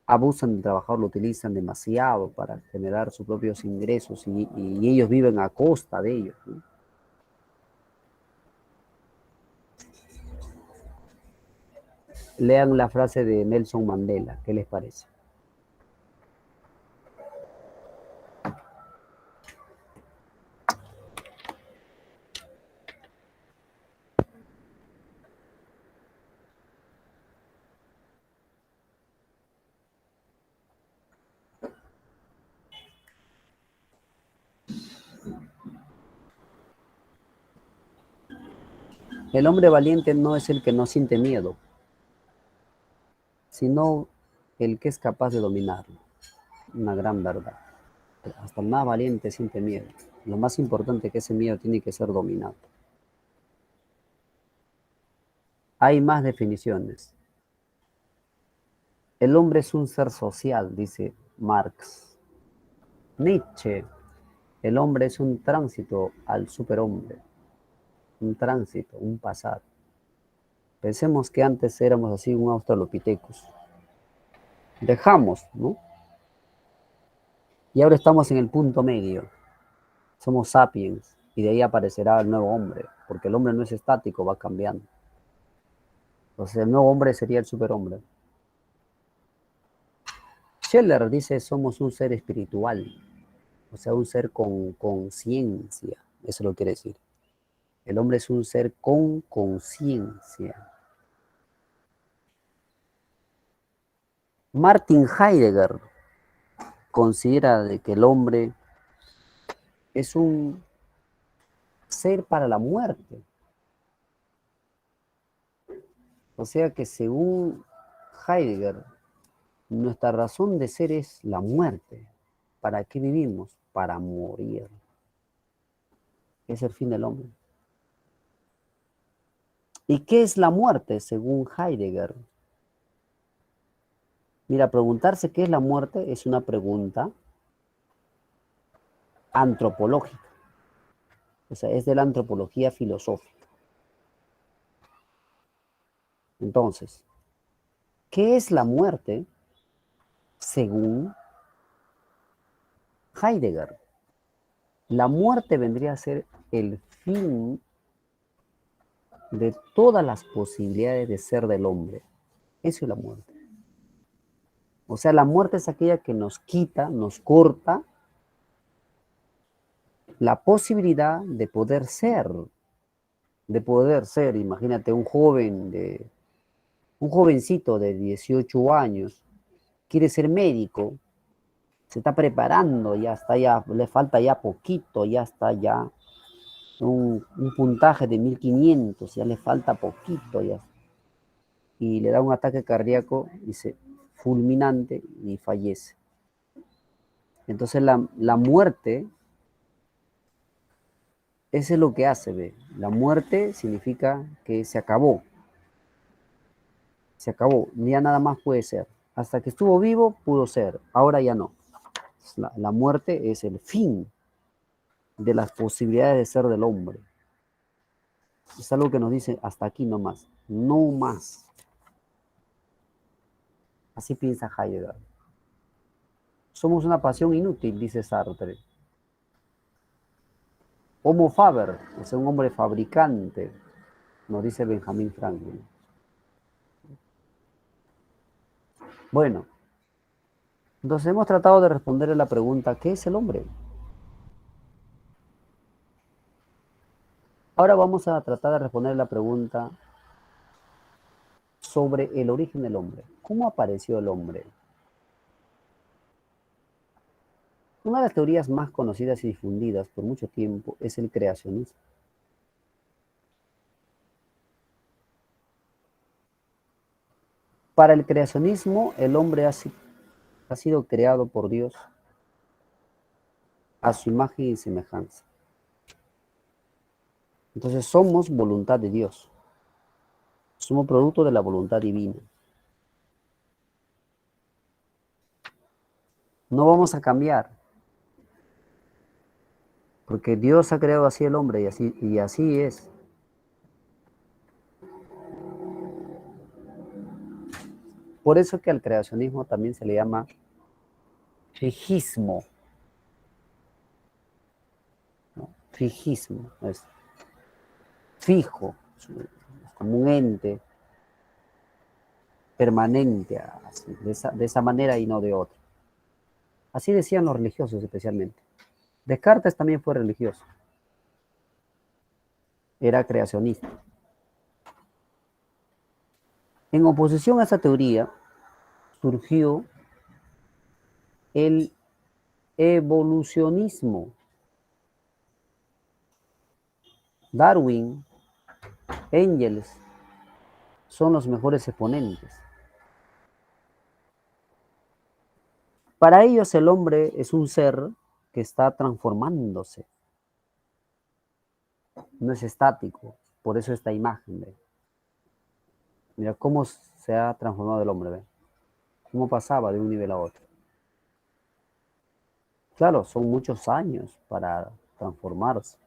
abusan del trabajador, lo utilizan demasiado para generar sus propios ingresos y ellos viven a costa de ellos, ¿no? Lean la frase de Nelson Mandela, ¿qué les parece? El hombre valiente no es el que no siente miedo, sino el que es capaz de dominarlo. Una gran verdad. Hasta el más valiente siente miedo. Lo más importante es que ese miedo tiene que ser dominado. Hay más definiciones. El hombre es un ser social, dice Marx. Nietzsche, el hombre es un tránsito al superhombre, un tránsito, un pasar. Pensemos que antes éramos así un Australopithecus. Dejamos, ¿no? Y ahora estamos en el punto medio. Somos sapiens y de ahí aparecerá el nuevo hombre, porque el hombre no es estático, va cambiando. Entonces el nuevo hombre sería el superhombre. Scheller dice somos un ser espiritual, o sea, un ser con conciencia, eso lo quiere decir. El hombre es un ser con conciencia. Martin Heidegger considera de que el hombre es un ser para la muerte. O sea que según Heidegger, nuestra razón de ser es la muerte. ¿Para qué vivimos? Para morir. Es el fin del hombre. ¿Y qué es la muerte según Heidegger? Mira, preguntarse qué es la muerte es una pregunta antropológica. O sea, es de la antropología filosófica. Entonces, ¿qué es la muerte según Heidegger? La muerte vendría a ser el fin de todas las posibilidades de ser del hombre. Eso es la muerte. O sea, la muerte es aquella que nos quita, nos corta la posibilidad de poder ser, imagínate un jovencito de 18 años, quiere ser médico, se está preparando, ya está, ya le falta ya poquito, ya está ya un puntaje de 1500, ya le falta poquito, ya. Y le da un ataque cardíaco, dice, fulminante y fallece. Entonces la muerte, eso es lo que hace, ¿ve? La muerte significa que se acabó, ya nada más puede ser. Hasta que estuvo vivo pudo ser, ahora ya no. La muerte es el fin de las posibilidades de ser del hombre. Es algo que nos dice hasta aquí nomás, no más. Así piensa Heidegger. Somos una pasión inútil, dice Sartre. Homo faber, es un hombre fabricante, nos dice Benjamin Franklin. Bueno, entonces hemos tratado de responderle la pregunta, ¿qué es el hombre? Ahora vamos a tratar de responder la pregunta sobre el origen del hombre. ¿Cómo apareció el hombre? Una de las teorías más conocidas y difundidas por mucho tiempo es el creacionismo. Para el creacionismo, el hombre ha sido creado por Dios a su imagen y semejanza. Entonces somos voluntad de Dios. Somos producto de la voluntad divina. No vamos a cambiar, porque Dios ha creado así el hombre y así es. Por eso que al creacionismo también se le llama fijismo, ¿no? Fijismo, es fijo, es como un ente permanente, así, de esa manera y no de otra. Así decían los religiosos especialmente. Descartes también fue religioso, era creacionista. En oposición a esa teoría surgió el evolucionismo. Darwin, Engels son los mejores exponentes. Para ellos el hombre es un ser que está transformándose, no es estático, por eso esta imagen. ¿Ve? Mira cómo se ha transformado el hombre, ¿ve? Cómo pasaba de un nivel a otro. Claro, son muchos años para transformarse.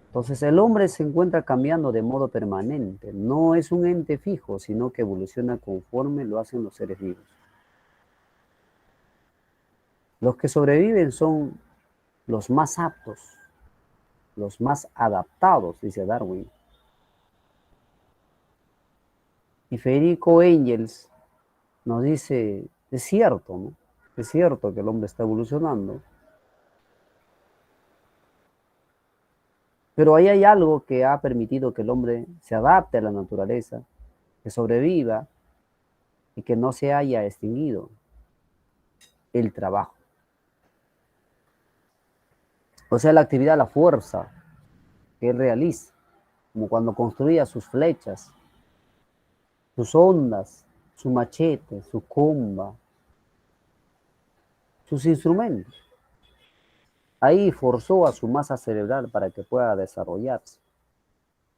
Entonces el hombre se encuentra cambiando de modo permanente, no es un ente fijo, sino que evoluciona conforme lo hacen los seres vivos. Los que sobreviven son los más aptos, los más adaptados, dice Darwin. Y Federico Engels nos dice, es cierto, ¿no? Es cierto que el hombre está evolucionando, pero ahí hay algo que ha permitido que el hombre se adapte a la naturaleza, que sobreviva y que no se haya extinguido: el trabajo. O sea, la actividad, la fuerza que él realiza, como cuando construía sus flechas, sus ondas, su machete, su comba, sus instrumentos. Ahí forzó a su masa cerebral para que pueda desarrollarse.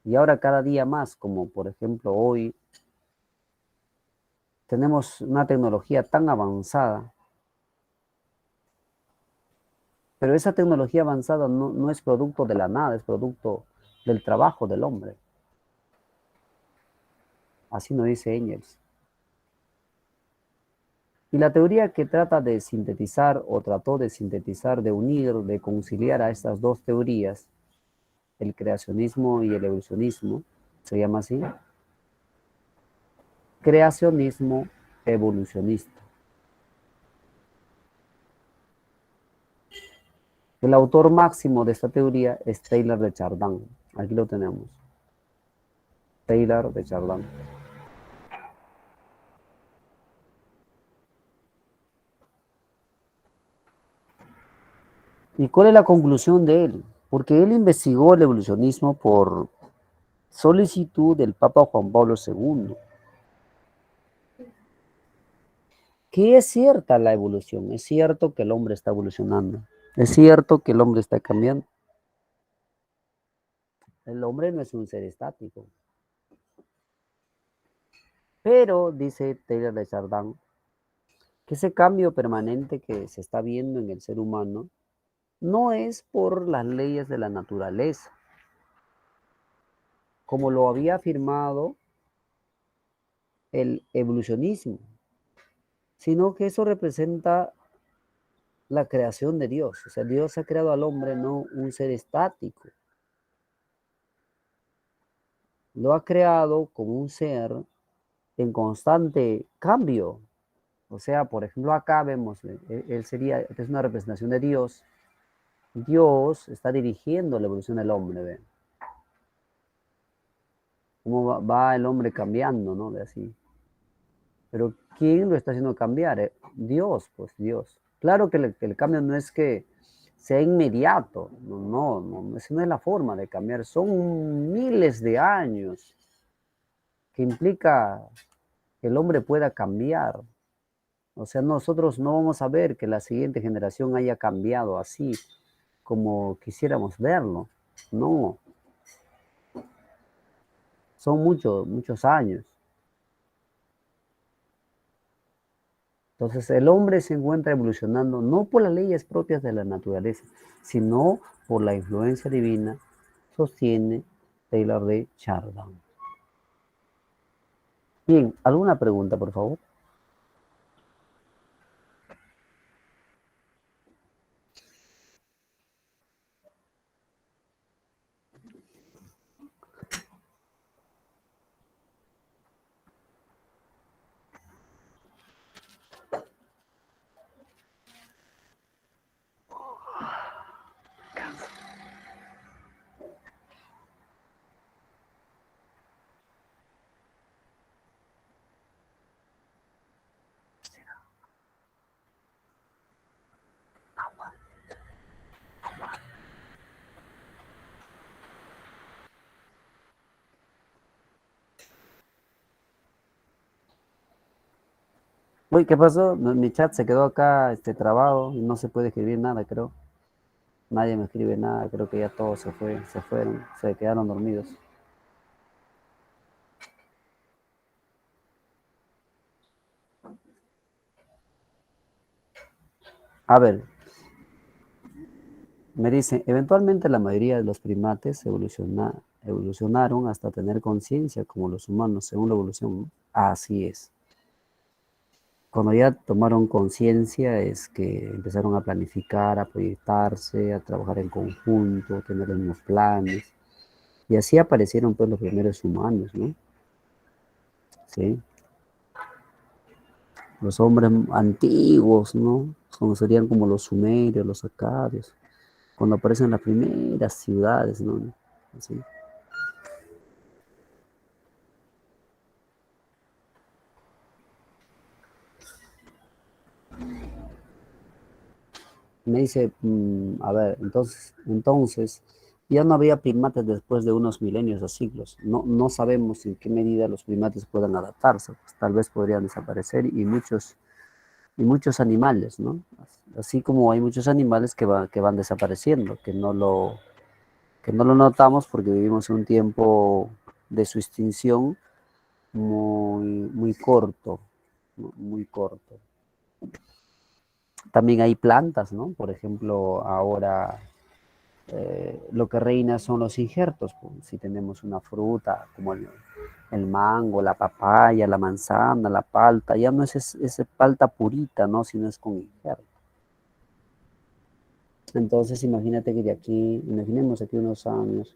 Y ahora cada día más, como por ejemplo hoy, tenemos una tecnología tan avanzada, pero esa tecnología avanzada no es producto de la nada, es producto del trabajo del hombre. Así nos dice Engels. Y la teoría que trata de sintetizar o trató de sintetizar, de unir, de conciliar a estas dos teorías, el creacionismo y el evolucionismo, se llama así, creacionismo evolucionista. El autor máximo de esta teoría es Taylor de Chardin. Aquí lo tenemos. Taylor de Chardin. ¿Y cuál es la conclusión de él? Porque él investigó el evolucionismo por solicitud del Papa Juan Pablo II. Que es cierta la evolución, es cierto que el hombre está evolucionando, es cierto que el hombre está cambiando. El hombre no es un ser estático. Pero, dice Taylor de Chardin, que ese cambio permanente que se está viendo en el ser humano no es por las leyes de la naturaleza, como lo había afirmado el evolucionismo, sino que eso representa la creación de Dios. O sea, Dios ha creado al hombre no un ser estático, lo ha creado como un ser en constante cambio. O sea, por ejemplo, acá vemos, él sería, es una representación de Dios. Dios está dirigiendo la evolución del hombre, ¿ven? Cómo va el hombre cambiando, ¿no? De así. Pero ¿quién lo está haciendo cambiar? Dios, pues Dios. Claro que el cambio no es que sea inmediato, esa no es la forma de cambiar. Son miles de años que implica que el hombre pueda cambiar. O sea, nosotros no vamos a ver que la siguiente generación haya cambiado así como quisiéramos verlo. No, son muchos años. Entonces el hombre se encuentra evolucionando no por las leyes propias de la naturaleza, sino por la influencia divina, sostiene Taylor de Chardin. Bien, ¿alguna pregunta, por favor? Uy, ¿qué pasó? Mi chat se quedó acá trabado y no se puede escribir nada, creo. Nadie me escribe nada, creo que ya todos se fueron, se quedaron dormidos. A ver, me dice, eventualmente la mayoría de los primates evolucionaron hasta tener conciencia como los humanos, según la evolución, ¿no? Así es. Cuando ya tomaron conciencia es que empezaron a planificar, a proyectarse, a trabajar en conjunto, tener los mismos planes. Y así aparecieron pues los primeros humanos, ¿no? Sí. Los hombres antiguos, ¿no? Como serían como los sumerios, los acadios, cuando aparecen las primeras ciudades, ¿no? Así. Me dice, a ver, entonces, ya no había primates después de unos milenios o siglos. No, no sabemos en qué medida los primates puedan adaptarse. Pues, tal vez podrían desaparecer y muchos animales, ¿no? Así como hay muchos animales que van desapareciendo, que no lo notamos porque vivimos un tiempo de su extinción muy corto, ¿no? Muy corto. También hay plantas, ¿no? Por ejemplo, ahora lo que reina son los injertos. Pues, si tenemos una fruta como el mango, la papaya, la manzana, la palta, ya no es ese palta purita, ¿no? Sino es con injerto. Entonces, imagínate que de aquí, imaginemos aquí unos años,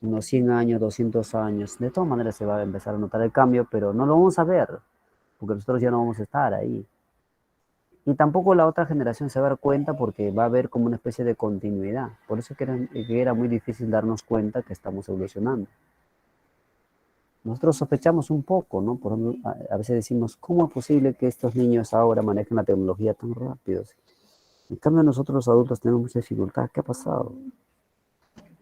unos 100 años, 200 años, de todas maneras se va a empezar a notar el cambio, pero no lo vamos a ver, porque nosotros ya no vamos a estar ahí. Y tampoco la otra generación se va a dar cuenta porque va a haber como una especie de continuidad. Por eso que era muy difícil darnos cuenta que estamos evolucionando. Nosotros sospechamos un poco, ¿no? Por ejemplo, a veces decimos, ¿cómo es posible que estos niños ahora manejen la tecnología tan rápido? En cambio, nosotros los adultos tenemos mucha dificultad. ¿Qué ha pasado?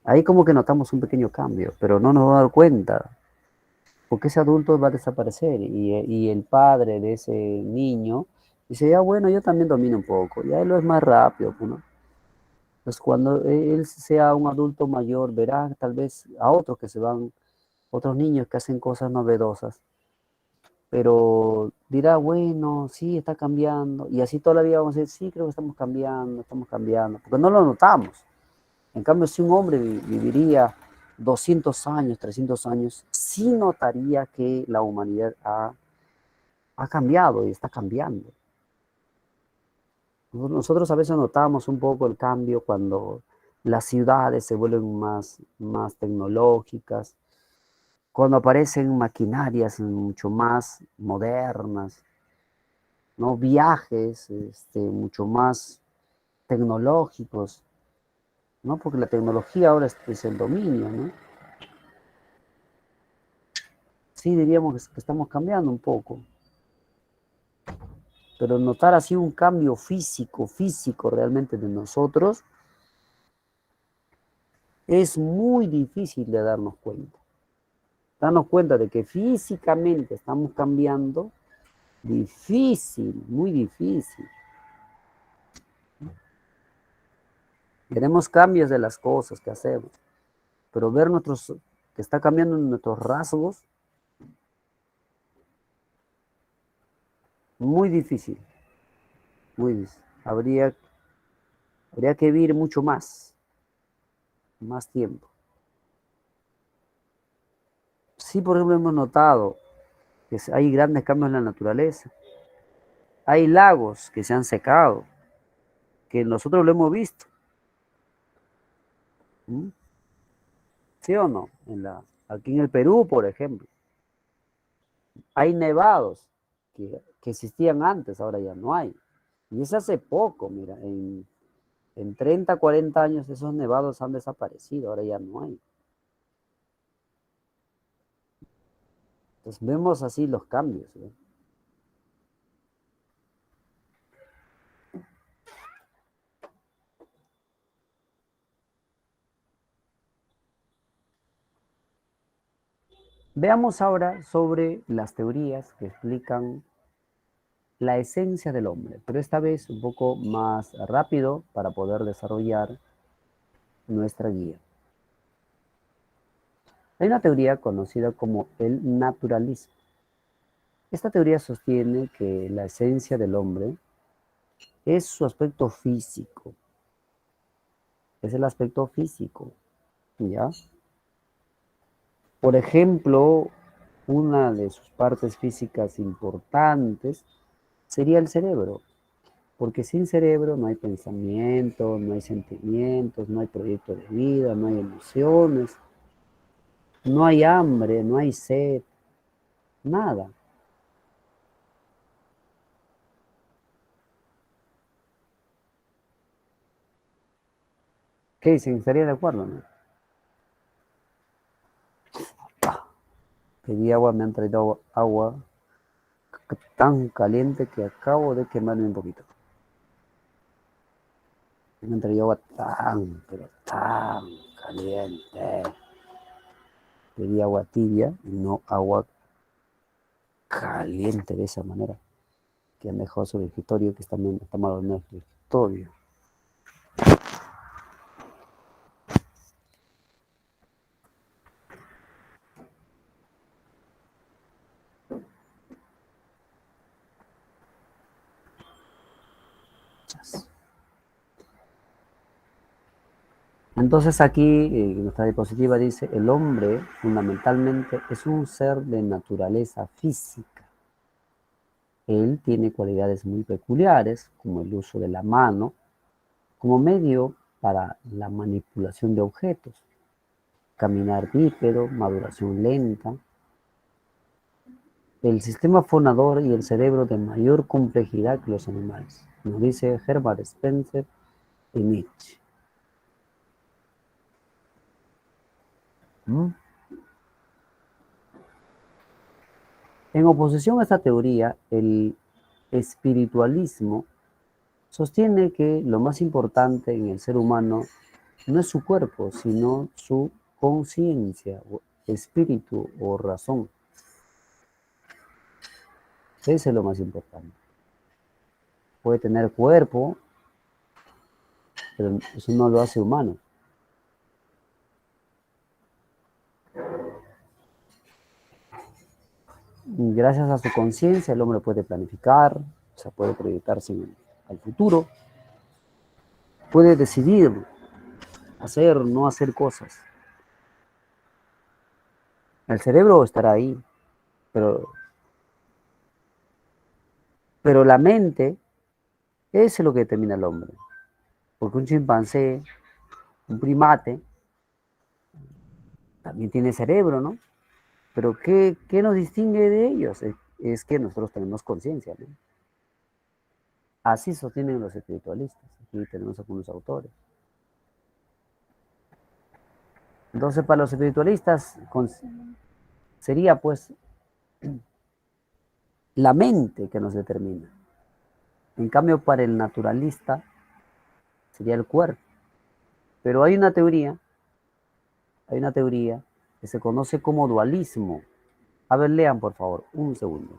Ahí como que notamos un pequeño cambio, pero no nos vamos a dar cuenta, porque ese adulto va a desaparecer y el padre de ese niño dice, ya bueno, yo también domino un poco, ya él lo es más rápido, ¿no? Entonces cuando él sea un adulto mayor, verá tal vez a otros que se van, otros niños que hacen cosas novedosas, pero dirá, bueno, sí, está cambiando, y así toda la vida vamos a decir, sí, creo que estamos cambiando, porque no lo notamos. En cambio, si un hombre viviría 200 años, 300 años, sí notaría que la humanidad ha cambiado y está cambiando. Nosotros a veces notamos un poco el cambio cuando las ciudades se vuelven más tecnológicas, cuando aparecen maquinarias mucho más modernas, ¿no? Viajes mucho más tecnológicos, ¿no? Porque la tecnología ahora es el dominio, ¿no? Sí, diríamos que estamos cambiando un poco, pero notar así un cambio físico realmente de nosotros, es muy difícil de darnos cuenta. Darnos cuenta de que físicamente estamos cambiando, difícil, muy difícil. Queremos cambios de las cosas que hacemos, pero ver que está cambiando nuestros rasgos, muy difícil, muy difícil. Habría que vivir mucho más tiempo. Sí, por ejemplo, hemos notado. hay grandes cambios en la naturaleza. Hay lagos que se han secado, que nosotros lo hemos visto. ¿Mm? ¿Sí o no? Aquí en el Perú, por ejemplo, hay nevados que existían antes, ahora ya no hay. Y es hace poco, mira, en 30, 40 años esos nevados han desaparecido, ahora ya no hay. Entonces vemos así los cambios, ¿no? Veamos ahora sobre las teorías que explican la esencia del hombre, pero esta vez un poco más rápido para poder desarrollar nuestra guía. Hay una teoría conocida como el naturalismo. Esta teoría sostiene que la esencia del hombre es su aspecto físico, es el aspecto físico, ¿ya? Por ejemplo, una de sus partes físicas importantes sería el cerebro, porque sin cerebro no hay pensamiento, no hay sentimientos, no hay proyecto de vida, no hay emociones, no hay hambre, no hay sed, nada. ¿Qué dicen? ¿Estaría de acuerdo, no? Pedí agua, me han traído agua tan caliente que acabo de quemarme un poquito. Me han traído agua tan, pero tan caliente. Pedí agua tibia y no agua caliente de esa manera. Que han dejado sobre el escritorio, que está mal en el escritorio. Entonces aquí nuestra diapositiva dice, el hombre fundamentalmente es un ser de naturaleza física. Él tiene cualidades muy peculiares, como el uso de la mano, como medio para la manipulación de objetos, caminar bípedo, maduración lenta, el sistema fonador y el cerebro de mayor complejidad que los animales, nos dice Herbert Spencer y Nietzsche. ¿Mm? En oposición a esta teoría, el espiritualismo sostiene que lo más importante en el ser humano no es su cuerpo, sino su conciencia, espíritu o razón. Ese es lo más importante. Puede tener cuerpo, pero eso no lo hace humano. Gracias a su conciencia, el hombre puede planificar, o sea, puede proyectarse al futuro, puede decidir hacer, no hacer cosas. El cerebro estará ahí, pero, pero la mente es lo que determina al hombre. Porque un chimpancé, un primate, también tiene cerebro, ¿no? Pero ¿qué nos distingue de ellos? Es que nosotros tenemos conciencia, ¿no? Así sostienen los espiritualistas. Aquí tenemos algunos autores. Entonces, para los espiritualistas sería pues la mente que nos determina. En cambio, para el naturalista sería el cuerpo. Pero hay una teoría que se conoce como dualismo. A ver, lean por favor, un segundo.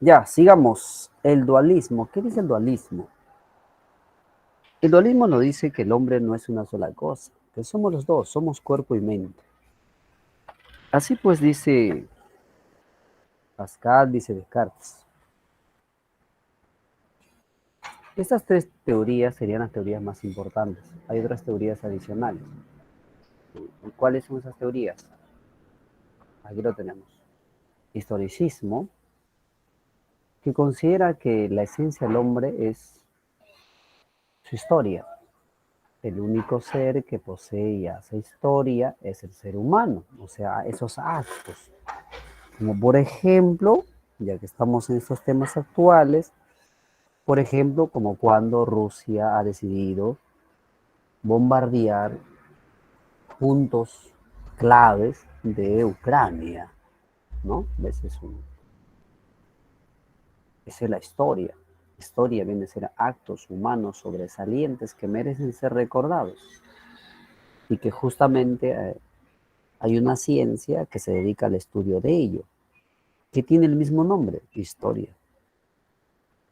Ya, sigamos. El dualismo. ¿Qué dice el dualismo? El dualismo nos dice que el hombre no es una sola cosa, que somos los dos, somos cuerpo y mente. Así pues dice Pascal, dice Descartes. Estas tres teorías serían las teorías más importantes. Hay otras teorías adicionales. ¿Y cuáles son esas teorías? Aquí lo tenemos. Historicismo, que considera que la esencia del hombre es su historia. El único ser que posee y hace historia es el ser humano, o sea, esos actos. Como por ejemplo, ya que estamos en estos temas actuales, por ejemplo, como cuando Rusia ha decidido bombardear puntos claves de Ucrania, ¿no? Esa es la historia. Historia viene a ser actos humanos sobresalientes que merecen ser recordados y que justamente hay una ciencia que se dedica al estudio de ello, que tiene el mismo nombre, historia.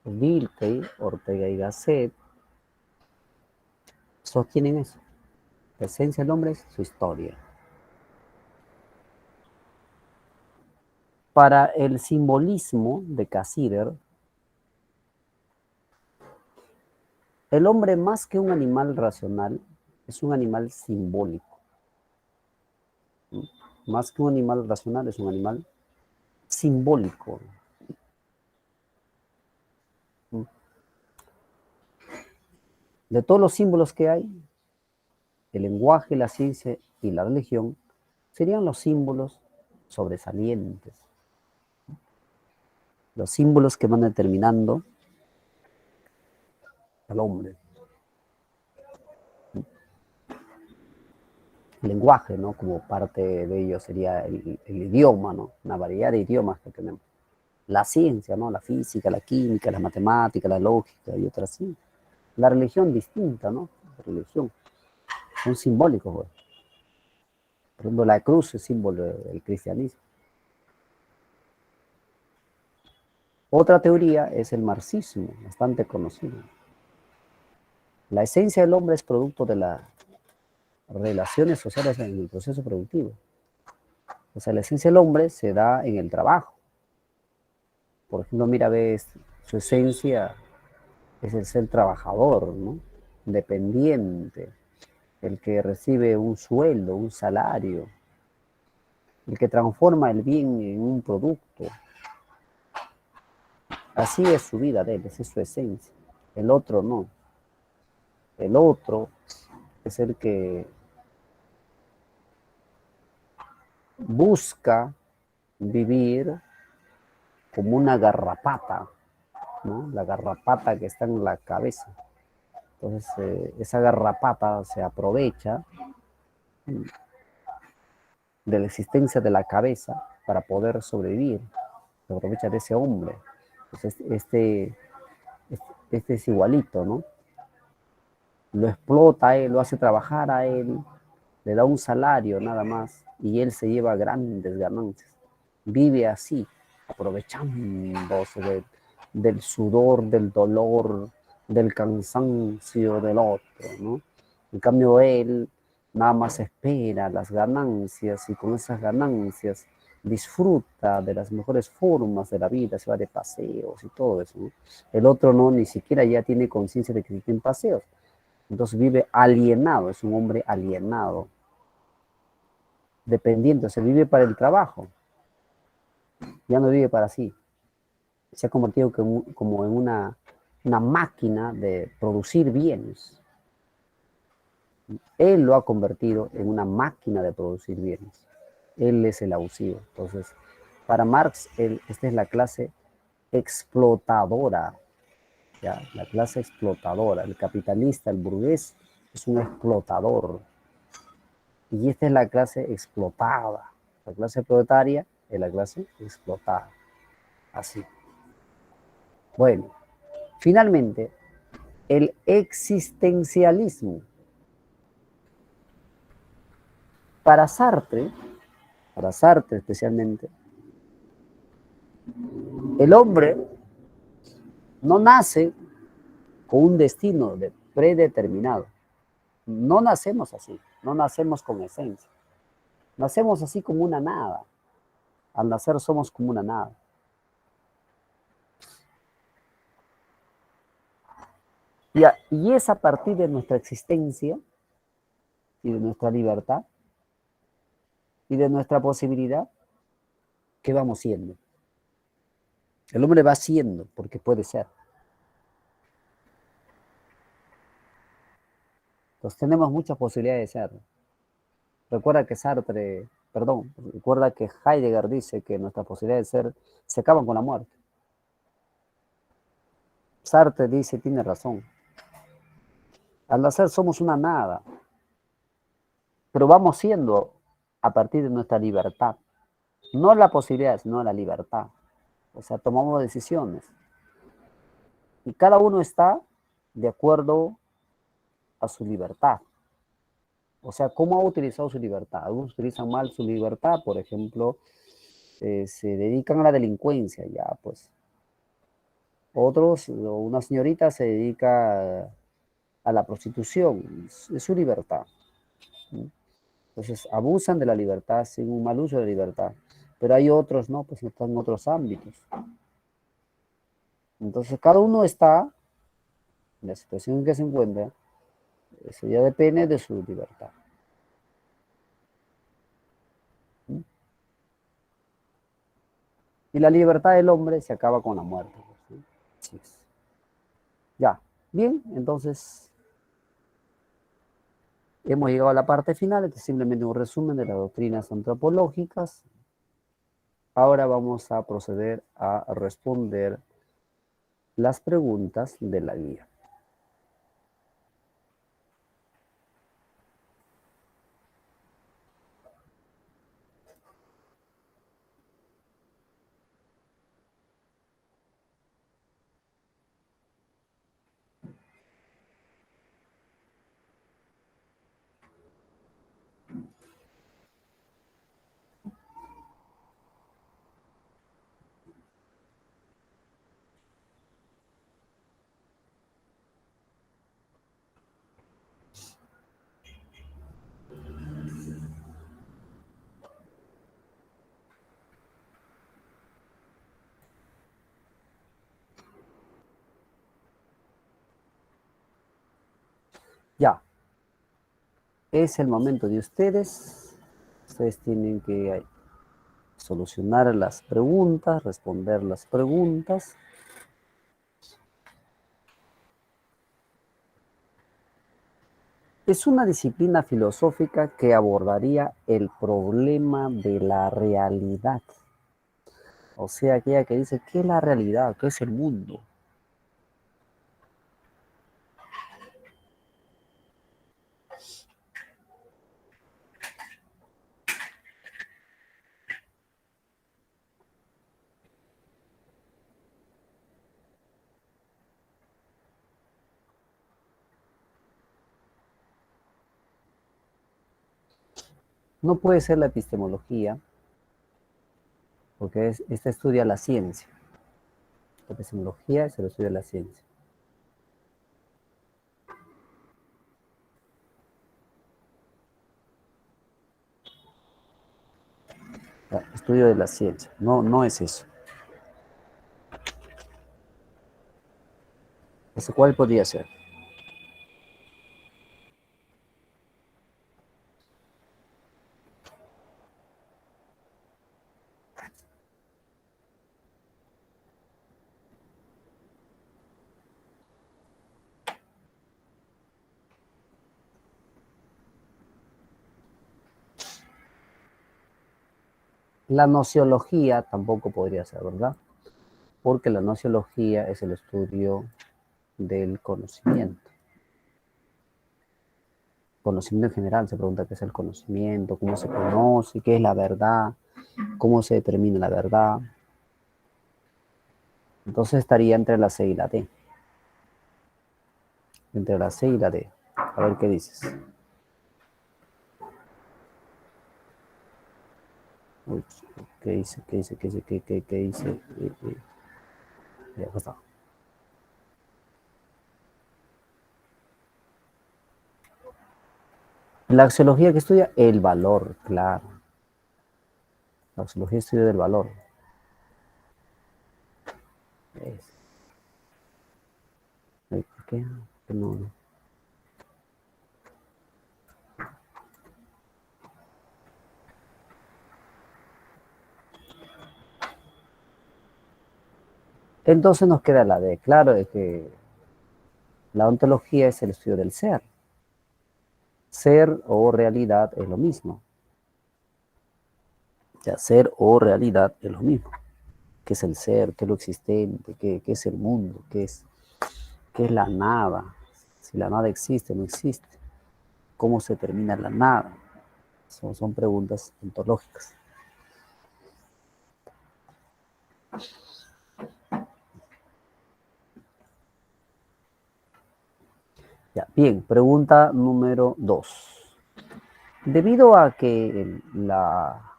Gilkey, Ortega y Gasset sostienen eso. La esencia del hombre es su historia. Para el simbolismo de Cassirer, el hombre más que un animal racional es un animal simbólico. Más que un animal racional es un animal simbólico. De todos los símbolos que hay, el lenguaje, la ciencia y la religión serían los símbolos sobresalientes, los símbolos que van determinando al hombre. El lenguaje, ¿no? Como parte de ello sería el idioma, ¿no? Una variedad de idiomas que tenemos. La ciencia, ¿no? La física, la química, la matemática, la lógica y otras sí. La religión distinta, ¿no? La religión. Son simbólicos, güey. Por ejemplo, la cruz es símbolo del cristianismo. Otra teoría es el marxismo, bastante conocido. La esencia del hombre es producto de las relaciones sociales en el proceso productivo. O sea, la esencia del hombre se da en el trabajo. Por ejemplo, mira, ves, su esencia es el ser trabajador, ¿no? Dependiente, el que recibe un sueldo, un salario, el que transforma el bien en un producto. Así es su vida de él, esa es su esencia. El otro no. El otro es el que busca vivir como una garrapata, ¿no? La garrapata que está en la cabeza. Entonces, esa garrapata se aprovecha de la existencia de la cabeza para poder sobrevivir. Se aprovecha de ese hombre. Entonces, este es igualito, ¿no? Lo explota a él, lo hace trabajar a él, le da un salario nada más y él se lleva grandes ganancias. Vive así, aprovechándose del sudor, del dolor, del cansancio del otro, ¿no? En cambio, él nada más espera las ganancias y con esas ganancias disfruta de las mejores formas de la vida, se va de paseos y todo eso, ¿no? El otro no, ni siquiera ya tiene conciencia de que existen paseos. Entonces vive alienado, es un hombre alienado. dependiente, se vive para el trabajo, ya no vive para sí. Se ha convertido como en una máquina de producir bienes. Él lo ha convertido en una máquina de producir bienes. Él es el abusivo. Entonces, para Marx, esta es la clase explotadora, ¿ya? La clase explotadora. El capitalista, el burgués, es un explotador. Y esta es la clase explotada. La clase proletaria es la clase explotada. Así. Bueno, finalmente, el existencialismo. Para Sartre especialmente, el hombre no nace con un destino predeterminado. No nacemos así, no nacemos con esencia. Nacemos así como una nada. Al nacer somos como una nada. Y es a partir de nuestra existencia y de nuestra libertad y de nuestra posibilidad que vamos siendo. El hombre va siendo porque puede ser. Entonces tenemos muchas posibilidades de ser. Recuerda que Heidegger dice que nuestras posibilidades de ser se acaban con la muerte. Sartre dice, tiene razón. Al nacer somos una nada, pero vamos siendo a partir de nuestra libertad. No la posibilidad, sino la libertad. O sea, tomamos decisiones. Y cada uno está de acuerdo a su libertad. O sea, ¿cómo ha utilizado su libertad? Algunos utilizan mal su libertad, por ejemplo, se dedican a la delincuencia, ya pues. Otros, o una señorita se dedica a la prostitución, es su libertad. Entonces, abusan de la libertad, sin un mal uso de la libertad. Pero hay otros, ¿no? Pues están en otros ámbitos. Entonces, cada uno está en la situación en que se encuentra, eso ya depende de su libertad. Y la libertad del hombre se acaba con la muerte. ¿Sí? Sí. Ya, bien, entonces hemos llegado a la parte final, este es simplemente un resumen de las doctrinas antropológicas. Ahora vamos a proceder a responder las preguntas de la guía. Ya, es el momento de ustedes. Ustedes tienen que solucionar las preguntas, responder las preguntas. Es una disciplina filosófica que abordaría el problema de la realidad. O sea, aquella que dice, ¿qué es la realidad? ¿Qué es el mundo? No puede ser la epistemología, porque esta estudia la ciencia. La epistemología se lo estudia la ciencia. Estudio de la ciencia. No, no es eso. ¿Cuál podría ser? La nociología tampoco podría ser, ¿verdad? Porque la nociología es el estudio del conocimiento. Conocimiento en general, se pregunta qué es el conocimiento, cómo se conoce, qué es la verdad, cómo se determina la verdad. Entonces estaría entre la C y la D. Entre la C y la D. A ver qué dices. Uy, ¿qué dice? ¿Qué dice? ¿Qué dice? ¿Qué dice? Ya está. La axiología que estudia el valor, claro. La axiología estudia del valor. Es. ¿Por qué? No. Entonces nos queda la D. Claro, es que la ontología es el estudio del ser. Ser o realidad es lo mismo. O sea, ser o realidad es lo mismo. ¿Qué es el ser? ¿Qué es lo existente? ¿Qué es el mundo? ¿Qué es la nada? Si la nada existe o no existe. ¿Cómo se termina la nada? Son preguntas ontológicas. Ya, bien, pregunta número 2. Debido a que la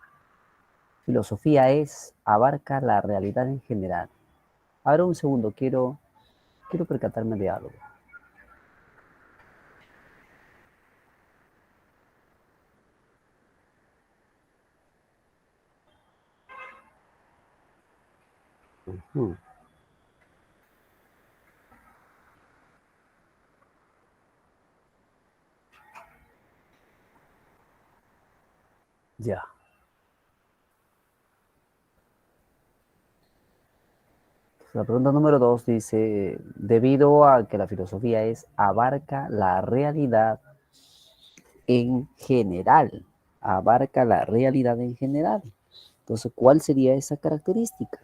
filosofía abarca la realidad en general. Ahora un segundo, quiero percatarme de algo. Uh-huh. Ya. La pregunta número 2 dice, debido a que la filosofía abarca la realidad en general, abarca la realidad en general. Entonces, ¿cuál sería esa característica?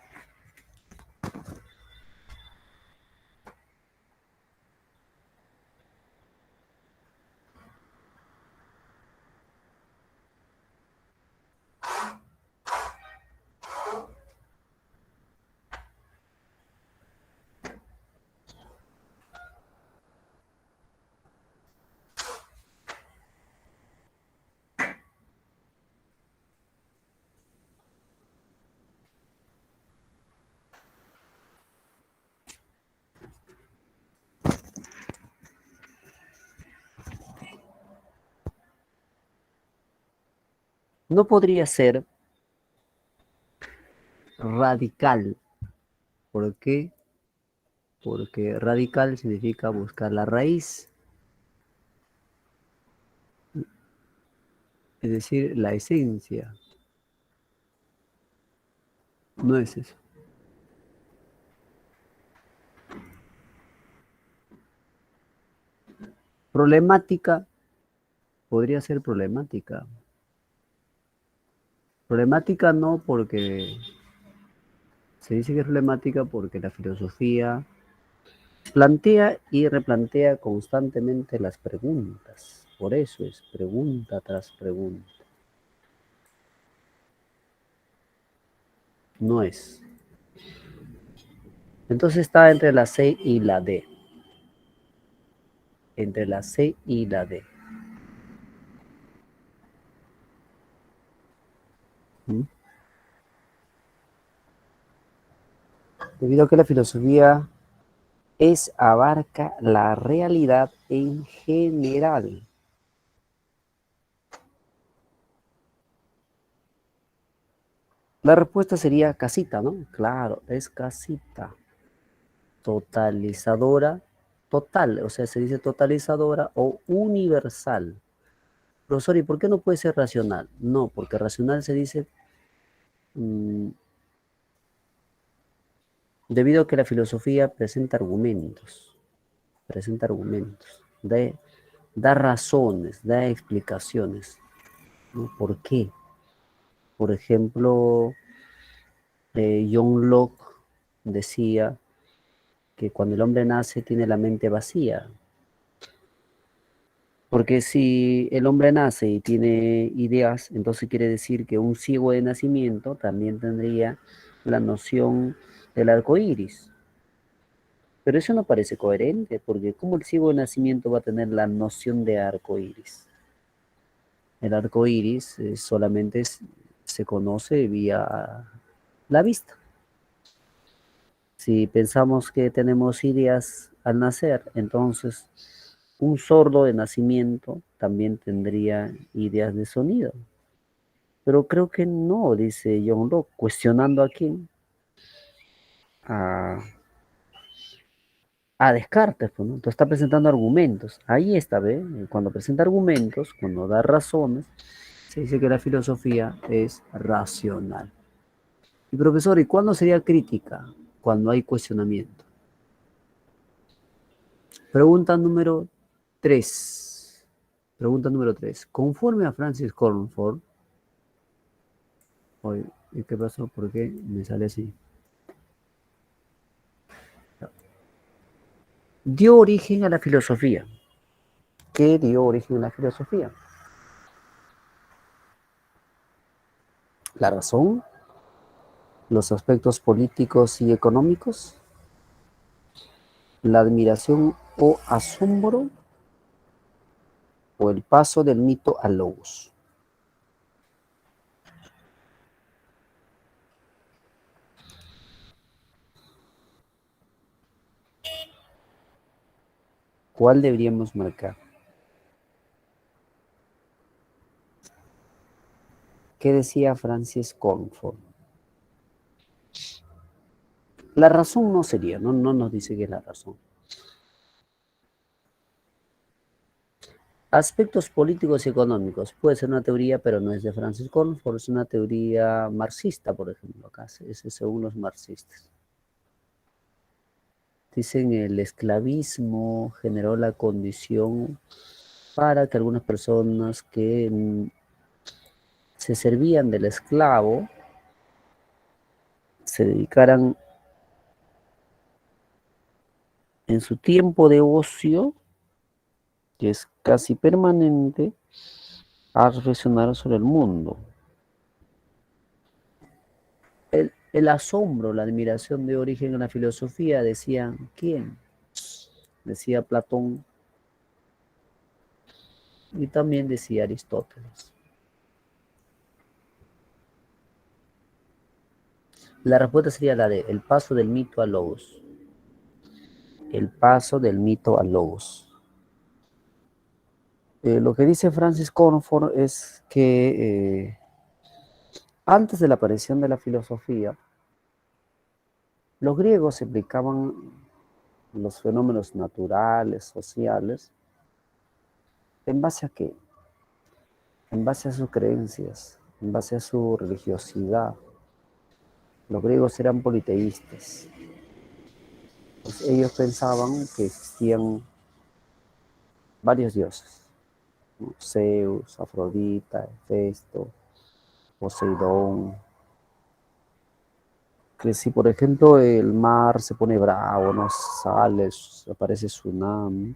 No podría ser radical. ¿Por qué? Porque radical significa buscar la raíz, es decir, la esencia. No es eso. Problemática, podría ser problemática. Problemática no porque se dice que es problemática porque la filosofía plantea y replantea constantemente las preguntas. Por eso es pregunta tras pregunta. No es. Entonces está entre la C y la D. Entre la C y la D. ¿Mm? Debido a que la filosofía abarca la realidad en general. La respuesta sería casita, ¿no? Claro, es casita. Totalizadora, total, o sea, se dice totalizadora o universal. Profesor, ¿y por qué no puede ser racional? No, porque racional se dice mmm, debido a que la filosofía presenta argumentos, da razones, da explicaciones, ¿no? ¿Por qué? Por ejemplo, John Locke decía que cuando el hombre nace tiene la mente vacía. Porque si el hombre nace y tiene ideas, entonces quiere decir que un ciego de nacimiento también tendría la noción del arco iris. Pero eso no parece coherente, porque ¿cómo el ciego de nacimiento va a tener la noción de arco iris? El arco iris solamente se conoce vía la vista. Si pensamos que tenemos ideas al nacer, entonces un sordo de nacimiento también tendría ideas de sonido. Pero creo que no, dice John Locke, cuestionando a quién, a, a Descartes, pues, ¿no? Entonces está presentando argumentos. Ahí está, ¿ve? Cuando presenta argumentos, cuando da razones, se dice que la filosofía es racional. Y profesor, ¿y cuándo sería crítica? Cuando hay cuestionamiento. Pregunta número 3. Pregunta número 3. Conforme a Francis Cornford, oye, ¿qué pasó? ¿Por qué me sale así? Dio origen a la filosofía. ¿Qué dio origen a la filosofía? La razón, los aspectos políticos y económicos, la admiración o asombro, o el paso del mito al logos. ¿Cuál deberíamos marcar? ¿Qué decía Francis Cornford? La razón no sería, no nos dice que es la razón. Aspectos políticos y económicos. Puede ser una teoría, pero no es de Francis Cornford, es una teoría marxista, por ejemplo, acá, es según los marxistas. Dicen el esclavismo generó la condición para que algunas personas que se servían del esclavo se dedicaran en su tiempo de ocio, que es casi permanente, a reflexionar sobre el mundo. El asombro, la admiración de origen en la filosofía, decía, ¿quién? Decía Platón y también decía Aristóteles. La respuesta sería la de el paso del mito al logos. El paso del mito al logos. Lo que dice Francis Cornford es que antes de la aparición de la filosofía, los griegos explicaban los fenómenos naturales, sociales, ¿en base a qué? En base a sus creencias, en base a su religiosidad. Los griegos eran politeístas. Pues ellos pensaban que existían varios dioses, ¿no? Zeus, Afrodita, Hefesto, Poseidón. Que si, por ejemplo, el mar se pone bravo, no sale, aparece tsunami,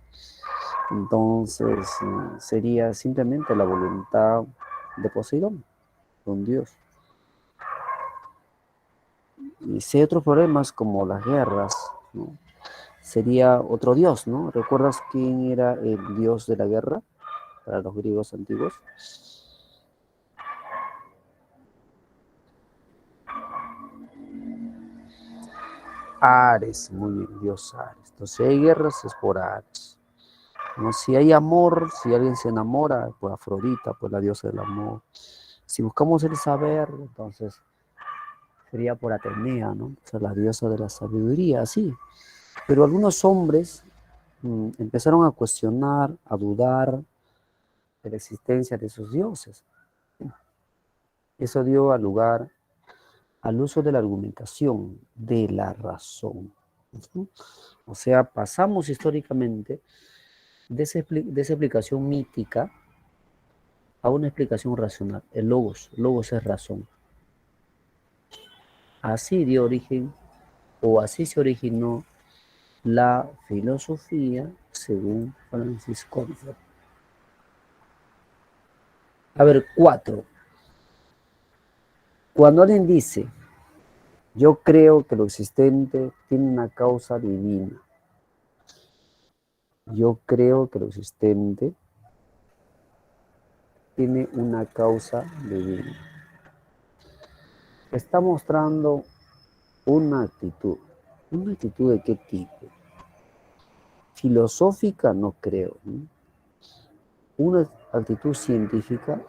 entonces sería simplemente la voluntad de Poseidón, de un dios. Y si hay otros problemas como las guerras, ¿no? Sería otro dios, ¿no? ¿Recuerdas quién era el dios de la guerra para los griegos antiguos? Ares, muy bien, dios Ares. Entonces, si hay guerras es por Ares. ¿No? Si hay amor, si alguien se enamora, pues Afrodita, pues la diosa del amor. Si buscamos el saber, entonces sería por Atenea, ¿no? O sea, la diosa de la sabiduría, sí. Pero algunos hombres empezaron a cuestionar, a dudar de la existencia de sus dioses. Eso dio lugar al uso de la argumentación, de la razón. O sea, pasamos históricamente de esa explicación mítica a una explicación racional. El logos es razón. Así dio origen, o así se originó la filosofía según Francis Collins. A ver, 4. Cuando alguien dice, yo creo que lo existente tiene una causa divina. Yo creo que lo existente tiene una causa divina. Está mostrando una actitud. ¿Una actitud de qué tipo? Filosófica no creo, ¿no? Una actitud científica.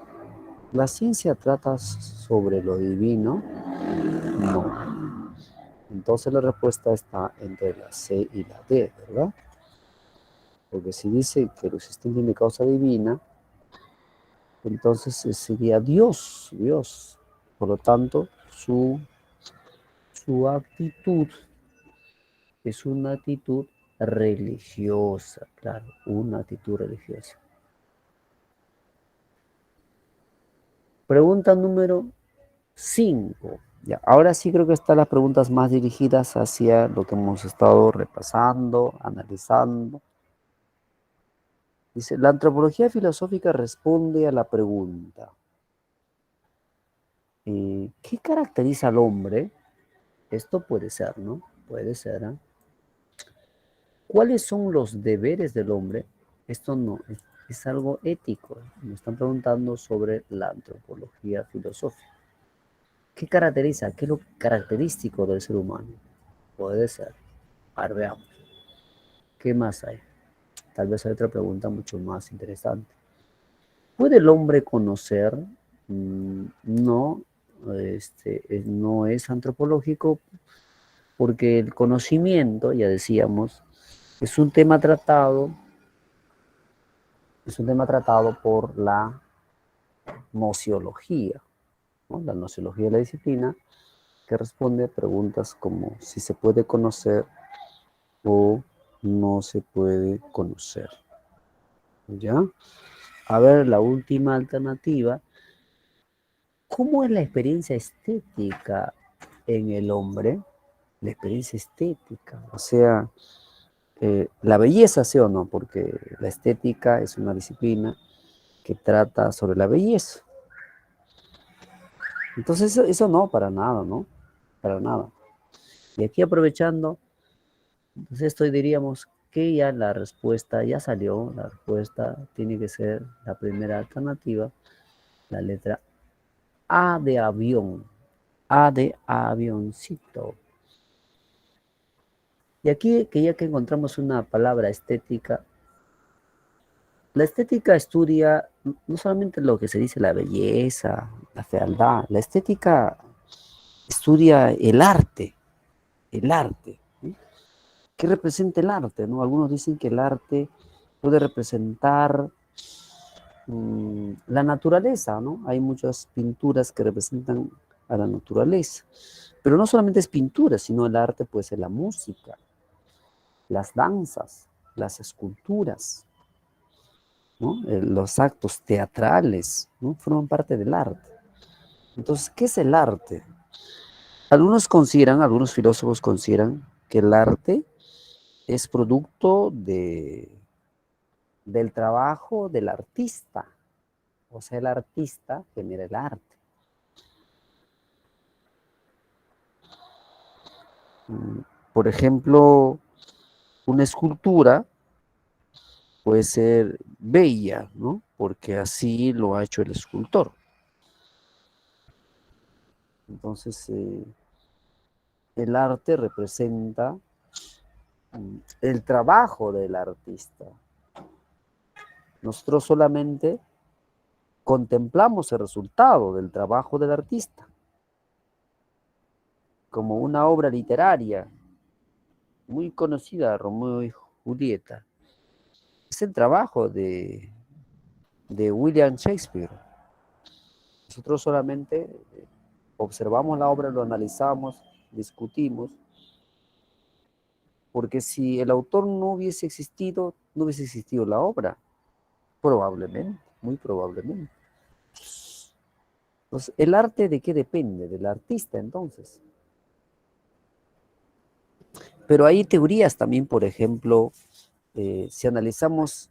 ¿La ciencia trata sobre lo divino? No. Entonces la respuesta está entre la C y la D, ¿verdad? Porque si dice que lo existente tiene causa divina, entonces sería Dios, Dios. Por lo tanto, su actitud es una actitud religiosa, claro, una actitud religiosa. Pregunta número 5. Ya, ahora sí creo que están las preguntas más dirigidas hacia lo que hemos estado repasando, analizando. Dice, la antropología filosófica responde a la pregunta, ¿qué caracteriza al hombre? Esto puede ser, ¿no? Puede ser, ¿eh? ¿Cuáles son los deberes del hombre? Esto no, es algo ético. Me están preguntando sobre la antropología filosófica. ¿Qué caracteriza? ¿Qué es lo característico del ser humano? Puede ser. A ver, veamos. ¿Qué más hay? Tal vez hay otra pregunta mucho más interesante. ¿Puede el hombre conocer? No, no es antropológico porque el conocimiento, ya decíamos, es un tema tratado, es un tema tratado por la nociología, ¿no? La nociología de la disciplina que responde a preguntas como si se puede conocer o no se puede conocer. ¿Ya? A ver, la última alternativa. ¿Cómo es la experiencia estética en el hombre? La experiencia estética, o sea, la belleza, sí o no, porque la estética es una disciplina que trata sobre la belleza. Entonces, eso no, para nada, ¿no? Para nada. Y aquí aprovechando, entonces esto diríamos que ya la respuesta ya salió, la respuesta tiene que ser la primera alternativa, la letra A de avión, A de avioncito. Y aquí, que ya que encontramos una palabra estética, la estética estudia no solamente lo que se dice la belleza, la fealdad, la estética estudia el arte. ¿Sí? ¿Qué representa el arte? ¿No? Algunos dicen que el arte puede representar la naturaleza, ¿no? Hay muchas pinturas que representan a la naturaleza. Pero no solamente es pintura, sino el arte puede ser la música, las danzas, las esculturas, ¿no? Los actos teatrales, ¿no? Forman parte del arte. Entonces, ¿qué es el arte? Algunos filósofos consideran que el arte es producto del trabajo del artista. O sea, el artista genera el arte. Por ejemplo, una escultura puede ser bella, ¿no? Porque así lo ha hecho el escultor. Entonces, el arte representa el trabajo del artista. Nosotros solamente contemplamos el resultado del trabajo del artista, como una obra literaria muy conocida, Romeo y Julieta. Es el trabajo de William Shakespeare. Nosotros solamente observamos la obra, lo analizamos, discutimos, porque si el autor no hubiese existido, no hubiese existido la obra, probablemente, muy probablemente. Entonces, ¿el arte de qué depende? Del artista, entonces. Pero hay teorías también, por ejemplo, si analizamos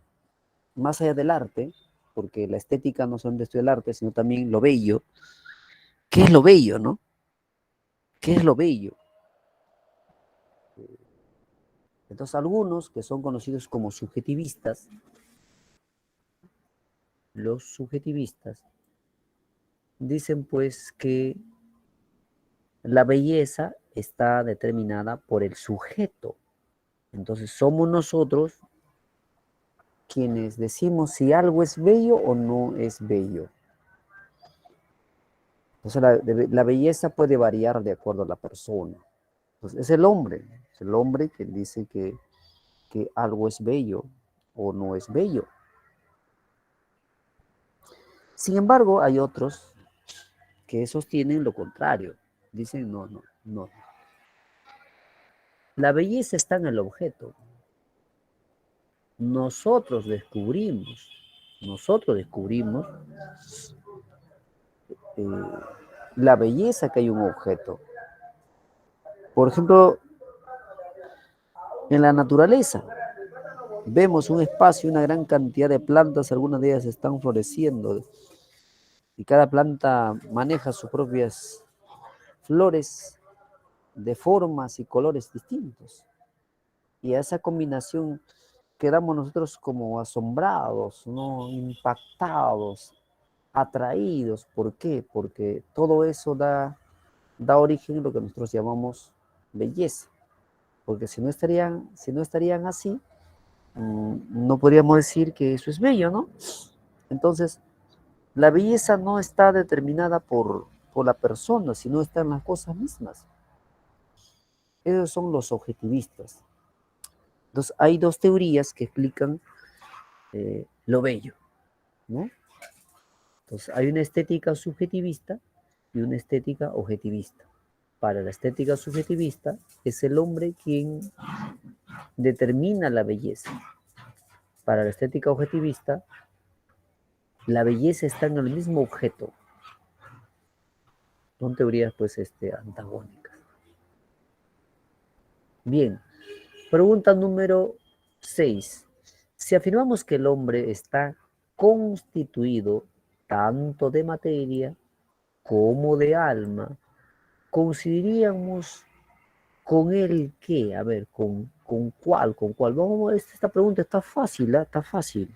más allá del arte, porque la estética no solamente estudia el arte, sino también lo bello. ¿Qué es lo bello, no? ¿Qué es lo bello? Entonces, algunos que son conocidos como subjetivistas, los subjetivistas, dicen pues que la belleza está determinada por el sujeto. Entonces, somos nosotros quienes decimos si algo es bello o no es bello. Entonces, la belleza puede variar de acuerdo a la persona. Entonces, es el hombre que dice que algo es bello o no es bello. Sin embargo, hay otros que sostienen lo contrario. Dicen, no, no, no. La belleza está en el objeto. Nosotros descubrimos eh, la belleza que hay en un objeto. Por ejemplo, en la naturaleza, vemos un espacio, una gran cantidad de plantas, algunas de ellas están floreciendo y cada planta maneja sus propias flores de formas y colores distintos. Y a esa combinación quedamos nosotros como asombrados, ¿no? Impactados, atraídos. ¿Por qué? Porque todo eso da origen a lo que nosotros llamamos belleza. Porque si no estarían así, no podríamos decir que eso es bello, ¿no? Entonces, la belleza no está determinada por la persona, sino está en las cosas mismas. Esos son los objetivistas. Entonces, hay dos teorías que explican lo bello, ¿no? Entonces, hay una estética subjetivista y una estética objetivista. Para la estética subjetivista es el hombre quien determina la belleza. Para la estética objetivista, la belleza está en el mismo objeto. Son teorías pues antagónicas. Bien, pregunta número 6. Si afirmamos que el hombre está constituido tanto de materia como de alma, ¿coincidiríamos con el qué? A ver, ¿con cuál? ¿Con cuál? Vamos a ver, esta pregunta está fácil, ¿eh? Está fácil.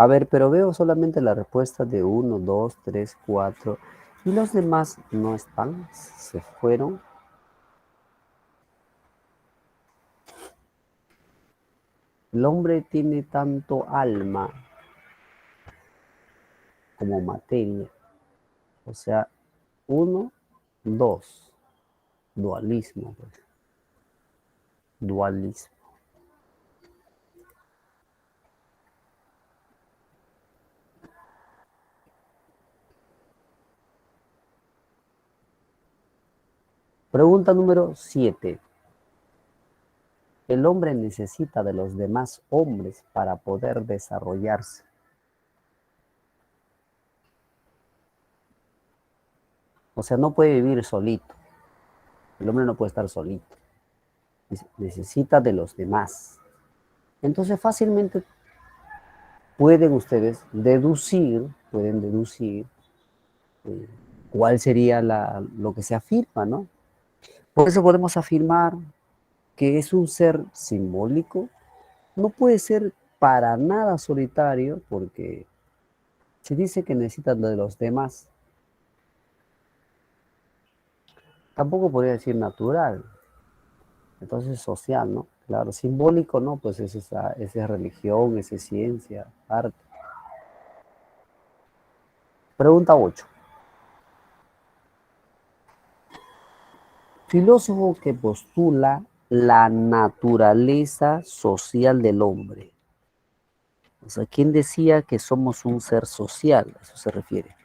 A ver, pero veo solamente la respuesta de uno, 2, 3, 4. Y los demás no están, se fueron. El hombre tiene tanto alma como materia. O sea, uno, dos. Dualismo, pues. Dualismo. Pregunta número 7. El hombre necesita de los demás hombres para poder desarrollarse. O sea, no puede vivir solito. El hombre no puede estar solito. Necesita de los demás. Entonces fácilmente pueden ustedes pueden deducir eh, cuál sería lo que se afirma, ¿no? Por eso podemos afirmar que es un ser simbólico. No puede ser para nada solitario porque se dice que necesita de los demás. Tampoco podría decir natural, Entonces social, ¿no? Claro, simbólico, ¿no? Pues es religión, es ciencia, arte. Pregunta 8. Filósofo que postula la naturaleza social del hombre. O sea, ¿quién decía que somos un ser social? A eso se refiere.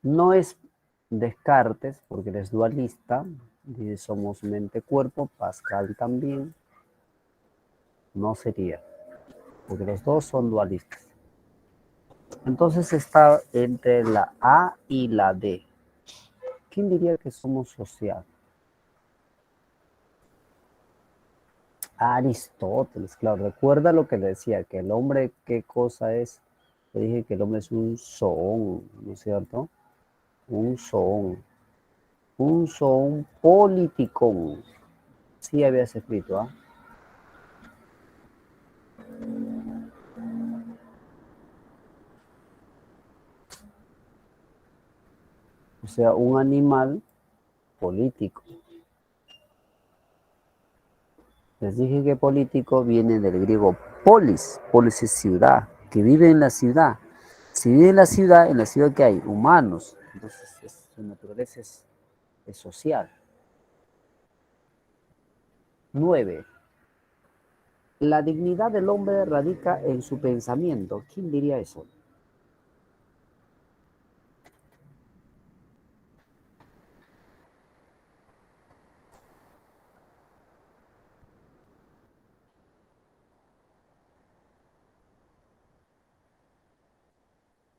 No es Descartes, porque él es dualista, dice somos mente-cuerpo, Pascal también, no sería, porque los dos son dualistas. Entonces está entre la A y la D. ¿Quién diría que somos social? Aristóteles, claro, recuerda lo que le decía, que el hombre, ¿qué cosa es? Le dije que el hombre es un zoón, ¿no es cierto? Un zoón. Un zoón politicón. Sí habías escrito, ¿ah? O sea, un animal político. Les dije que político viene del griego polis. Polis es ciudad, que vive en la ciudad. Si vive en la ciudad que hay humanos, entonces su naturaleza es social. 9. La dignidad del hombre radica en su pensamiento. ¿Quién diría eso?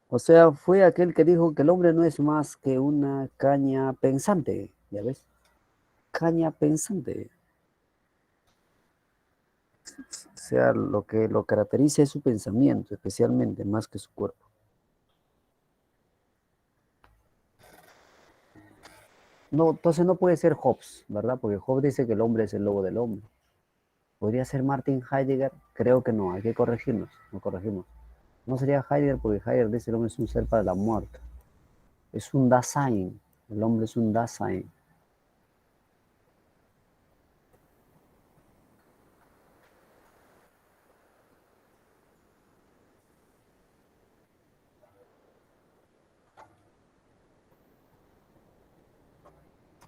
O sea, fue aquel que dijo que el hombre no es más que una caña pensante, ¿ya ves? Caña pensante. O sea, lo que lo caracteriza es su pensamiento, especialmente, más que su cuerpo. No, entonces no puede ser Hobbes, ¿verdad? Porque Hobbes dice que el hombre es el lobo del hombre. ¿Podría ser Martin Heidegger? Creo que no, hay que corregirnos, no corregimos. No sería Heidegger porque Heidegger dice que el hombre es un ser para la muerte. Es un Dasein, el hombre es un Dasein.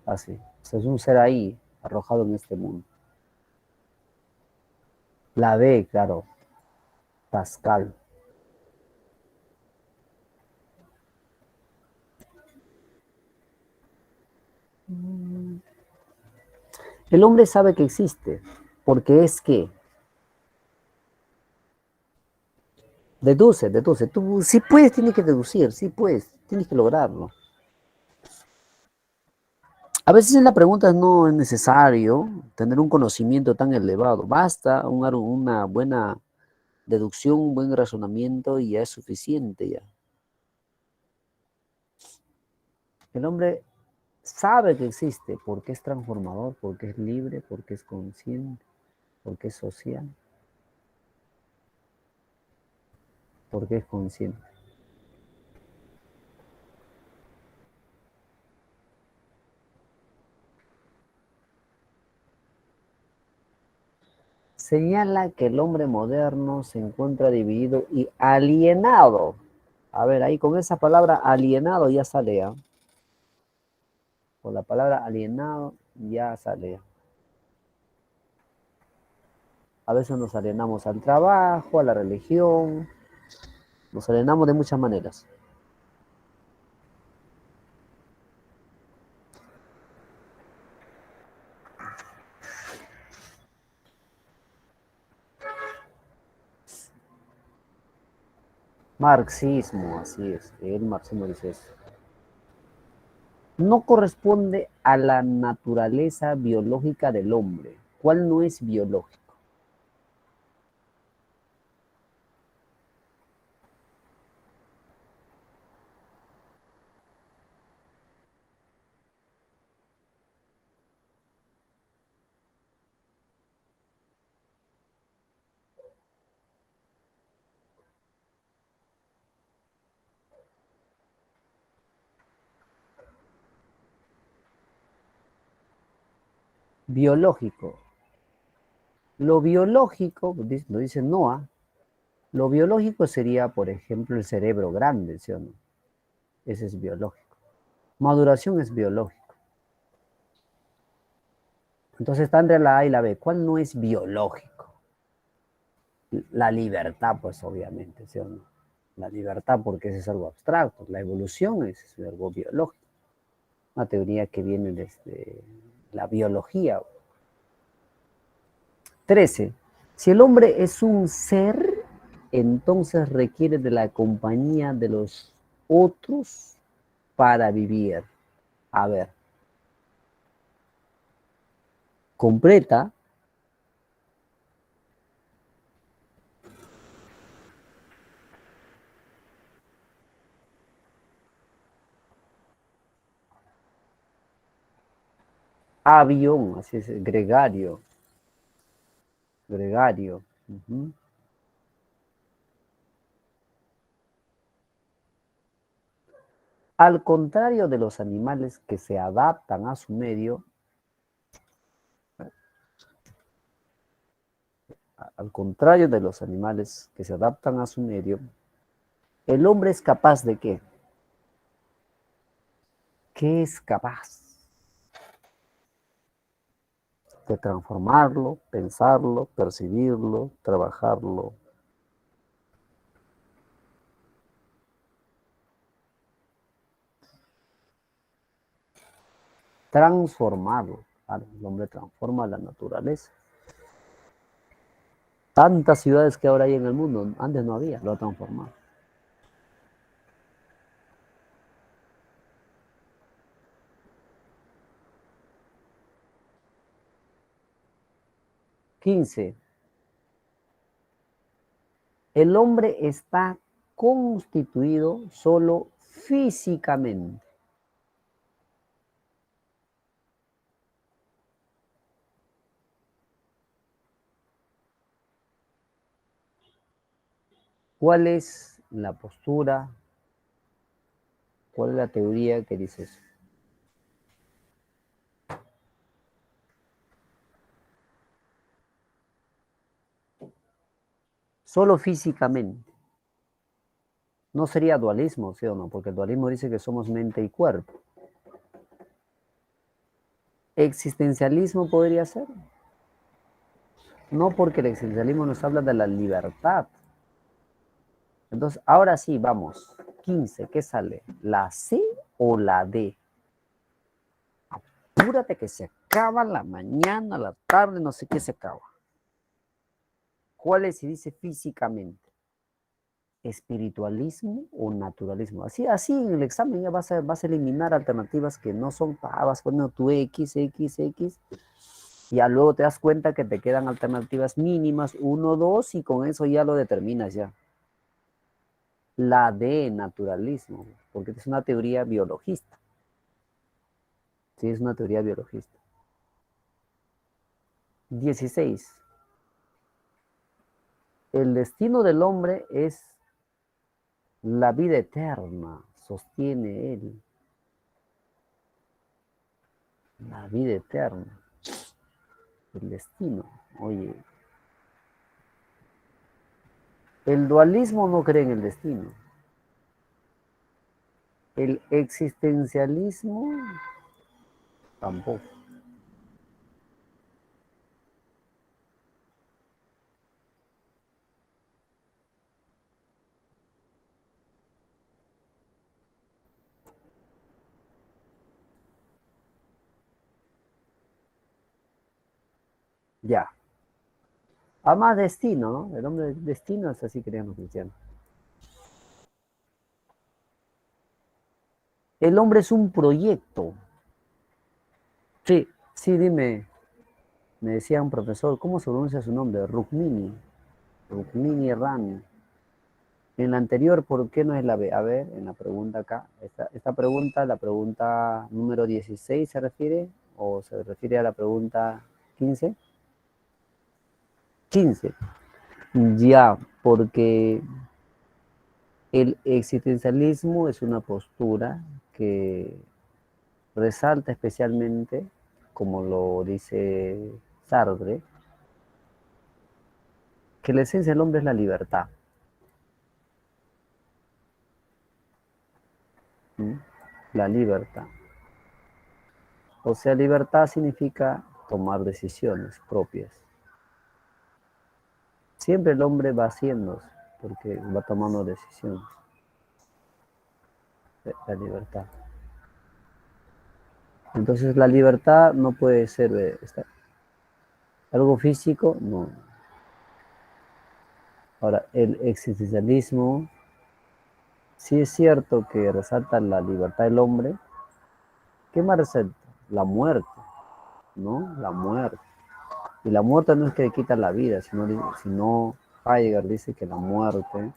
Así. O sea, es un ser ahí, arrojado en este mundo. La B, claro, Pascal. El hombre sabe que existe, porque es que deduce, deduce. Tú sí puedes, tienes que deducir, sí puedes, tienes que lograrlo. A veces en la pregunta no es necesario tener un conocimiento tan elevado. Basta una buena deducción, un buen razonamiento y ya es suficiente ya. El hombre sabe que existe porque es transformador, porque es libre, porque es consciente, porque es social, porque es consciente. Señala que el hombre moderno se encuentra dividido y alienado. A ver, ahí con esa palabra alienado ya sale, ¿eh? Con la palabra alienado ya sale. A veces nos alienamos al trabajo, a la religión, nos alienamos de muchas maneras. Marxismo, así es, el marxismo dice eso. No corresponde a la naturaleza biológica del hombre. ¿Cuál no es biológico? Biológico. Lo biológico, lo dice Noah, lo biológico sería, por ejemplo, el cerebro grande, ¿sí o no? Ese es biológico. Maduración es biológico. Entonces está entre la A y la B. ¿Cuál no es biológico? La libertad, pues obviamente, ¿sí o no? La libertad porque ese es algo abstracto. La evolución es algo biológico. Una teoría que viene desde la biología. 13. Si el hombre es un ser, entonces requiere de la compañía de los otros para vivir. A ver, completa. Avión, así es, gregario. Gregario. Ujú. Al contrario de los animales que se adaptan a su medio, al contrario de los animales que se adaptan a su medio, el hombre es capaz de ¿qué? ¿Qué es capaz? De transformarlo, pensarlo, percibirlo, trabajarlo. Transformarlo. El hombre transforma la naturaleza. Tantas ciudades que ahora hay en el mundo, antes no había, lo ha transformado. 15. El hombre está constituido solo físicamente. ¿Cuál es la postura? ¿Cuál es la teoría que dice eso? Solo físicamente. No sería dualismo, ¿sí o no? Porque el dualismo dice que somos mente y cuerpo. ¿Existencialismo podría ser? No, porque el existencialismo nos habla de la libertad. Entonces, ahora sí, vamos. 15, ¿qué sale? ¿La C o la D? Apúrate que se acaba la mañana, la tarde, no sé qué se acaba. ¿Cuál es? Si dice físicamente. ¿Espiritualismo o naturalismo? Así en el examen ya vas a eliminar alternativas que no son, vas poniendo tu X, X, X, y ya luego te das cuenta que te quedan alternativas mínimas, 1, 2, y con eso ya lo determinas ya. La de naturalismo, porque es una teoría biologista. Sí, es una teoría biologista. 16. El destino del hombre es la vida eterna, sostiene él. La vida eterna. El destino. Oye, el dualismo no cree en el destino. El existencialismo tampoco. Ya. Además, destino, ¿no? El hombre del destino es así creían los cristianos. El hombre es un proyecto. Sí, sí, dime. Me decían, profesor, ¿cómo se pronuncia su nombre? Rukmini. Rukmini Ran. En la anterior, ¿por qué no es la B? A ver, en la pregunta acá. Esta pregunta, la pregunta número 16 se refiere, o se refiere a la pregunta 15. 15. Ya, porque el existencialismo es una postura que resalta especialmente, como lo dice Sartre, que la esencia del hombre es la libertad. ¿Mm? La libertad. O sea, libertad significa tomar decisiones propias. Siempre el hombre va haciendo, porque va tomando decisiones. La libertad. Entonces la libertad no puede ser algo físico, no. Ahora, el existencialismo sí es cierto que resalta la libertad del hombre. ¿Qué más resalta? La muerte, ¿no? La muerte. Y la muerte no es que le quita la vida, sino Heidegger dice que la muerte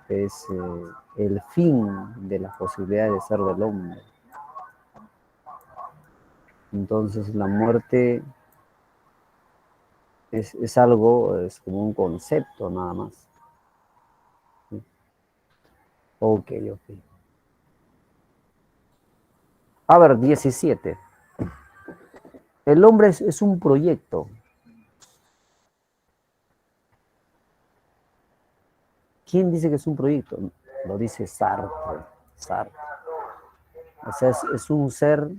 es el fin de las posibilidades de ser del hombre. Entonces la muerte es algo, es como un concepto nada más. ¿Sí? Ok, ok. A ver, 17. El hombre es un proyecto. ¿Quién dice que es un proyecto? Lo dice Sartre. Sartre. O sea, es un ser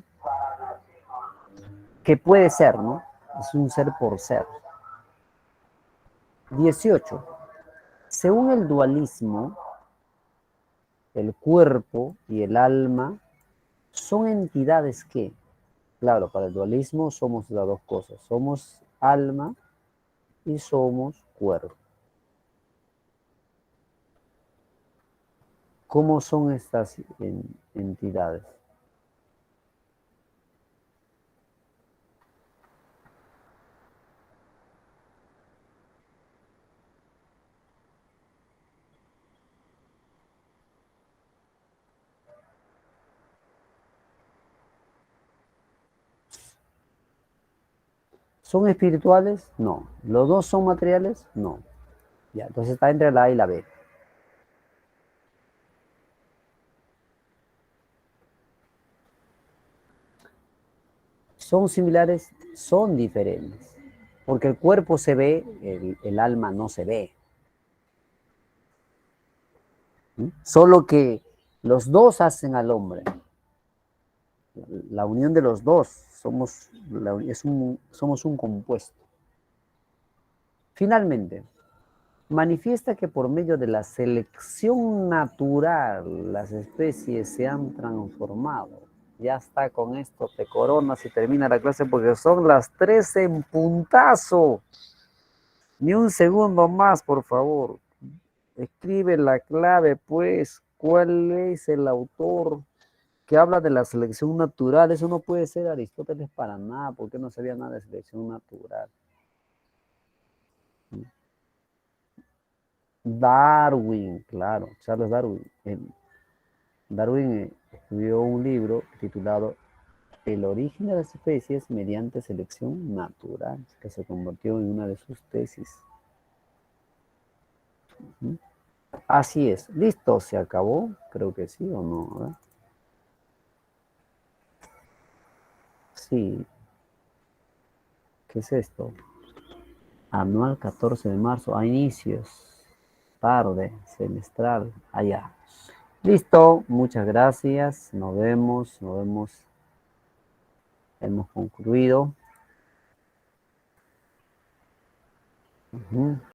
que puede ser, ¿no? Es un ser por ser. 18. Según el dualismo, el cuerpo y el alma son entidades que, claro, para el dualismo somos las dos cosas. Somos alma y somos cuerpo. ¿Cómo son estas entidades? ¿Son espirituales? No. ¿Los dos son materiales? No. Ya, entonces está entre la A y la B. ¿Son similares? Son diferentes. Porque el cuerpo se ve, el alma no se ve. ¿Sí? Solo que los dos hacen al hombre. La unión de los dos, somos un compuesto. Finalmente, manifiesta que por medio de la selección natural las especies se han transformado. Ya está, con esto te coronas y termina la clase porque son las 13 en puntazo. Ni un segundo más, por favor. Escribe la clave, pues. ¿Cuál es el autor que habla de la selección natural? Eso no puede ser Aristóteles para nada, porque no sabía nada de selección natural. Darwin, claro, Charles Darwin. Darwin escribió un libro titulado El origen de las especies mediante selección natural, que se convirtió en una de sus tesis. Así es. ¿Listo? ¿Se acabó? Creo que sí o no, ¿verdad? Sí. ¿Qué es esto? Anual 14 de marzo, a inicios, tarde, semestral, allá. Listo, muchas gracias, nos vemos, hemos concluido.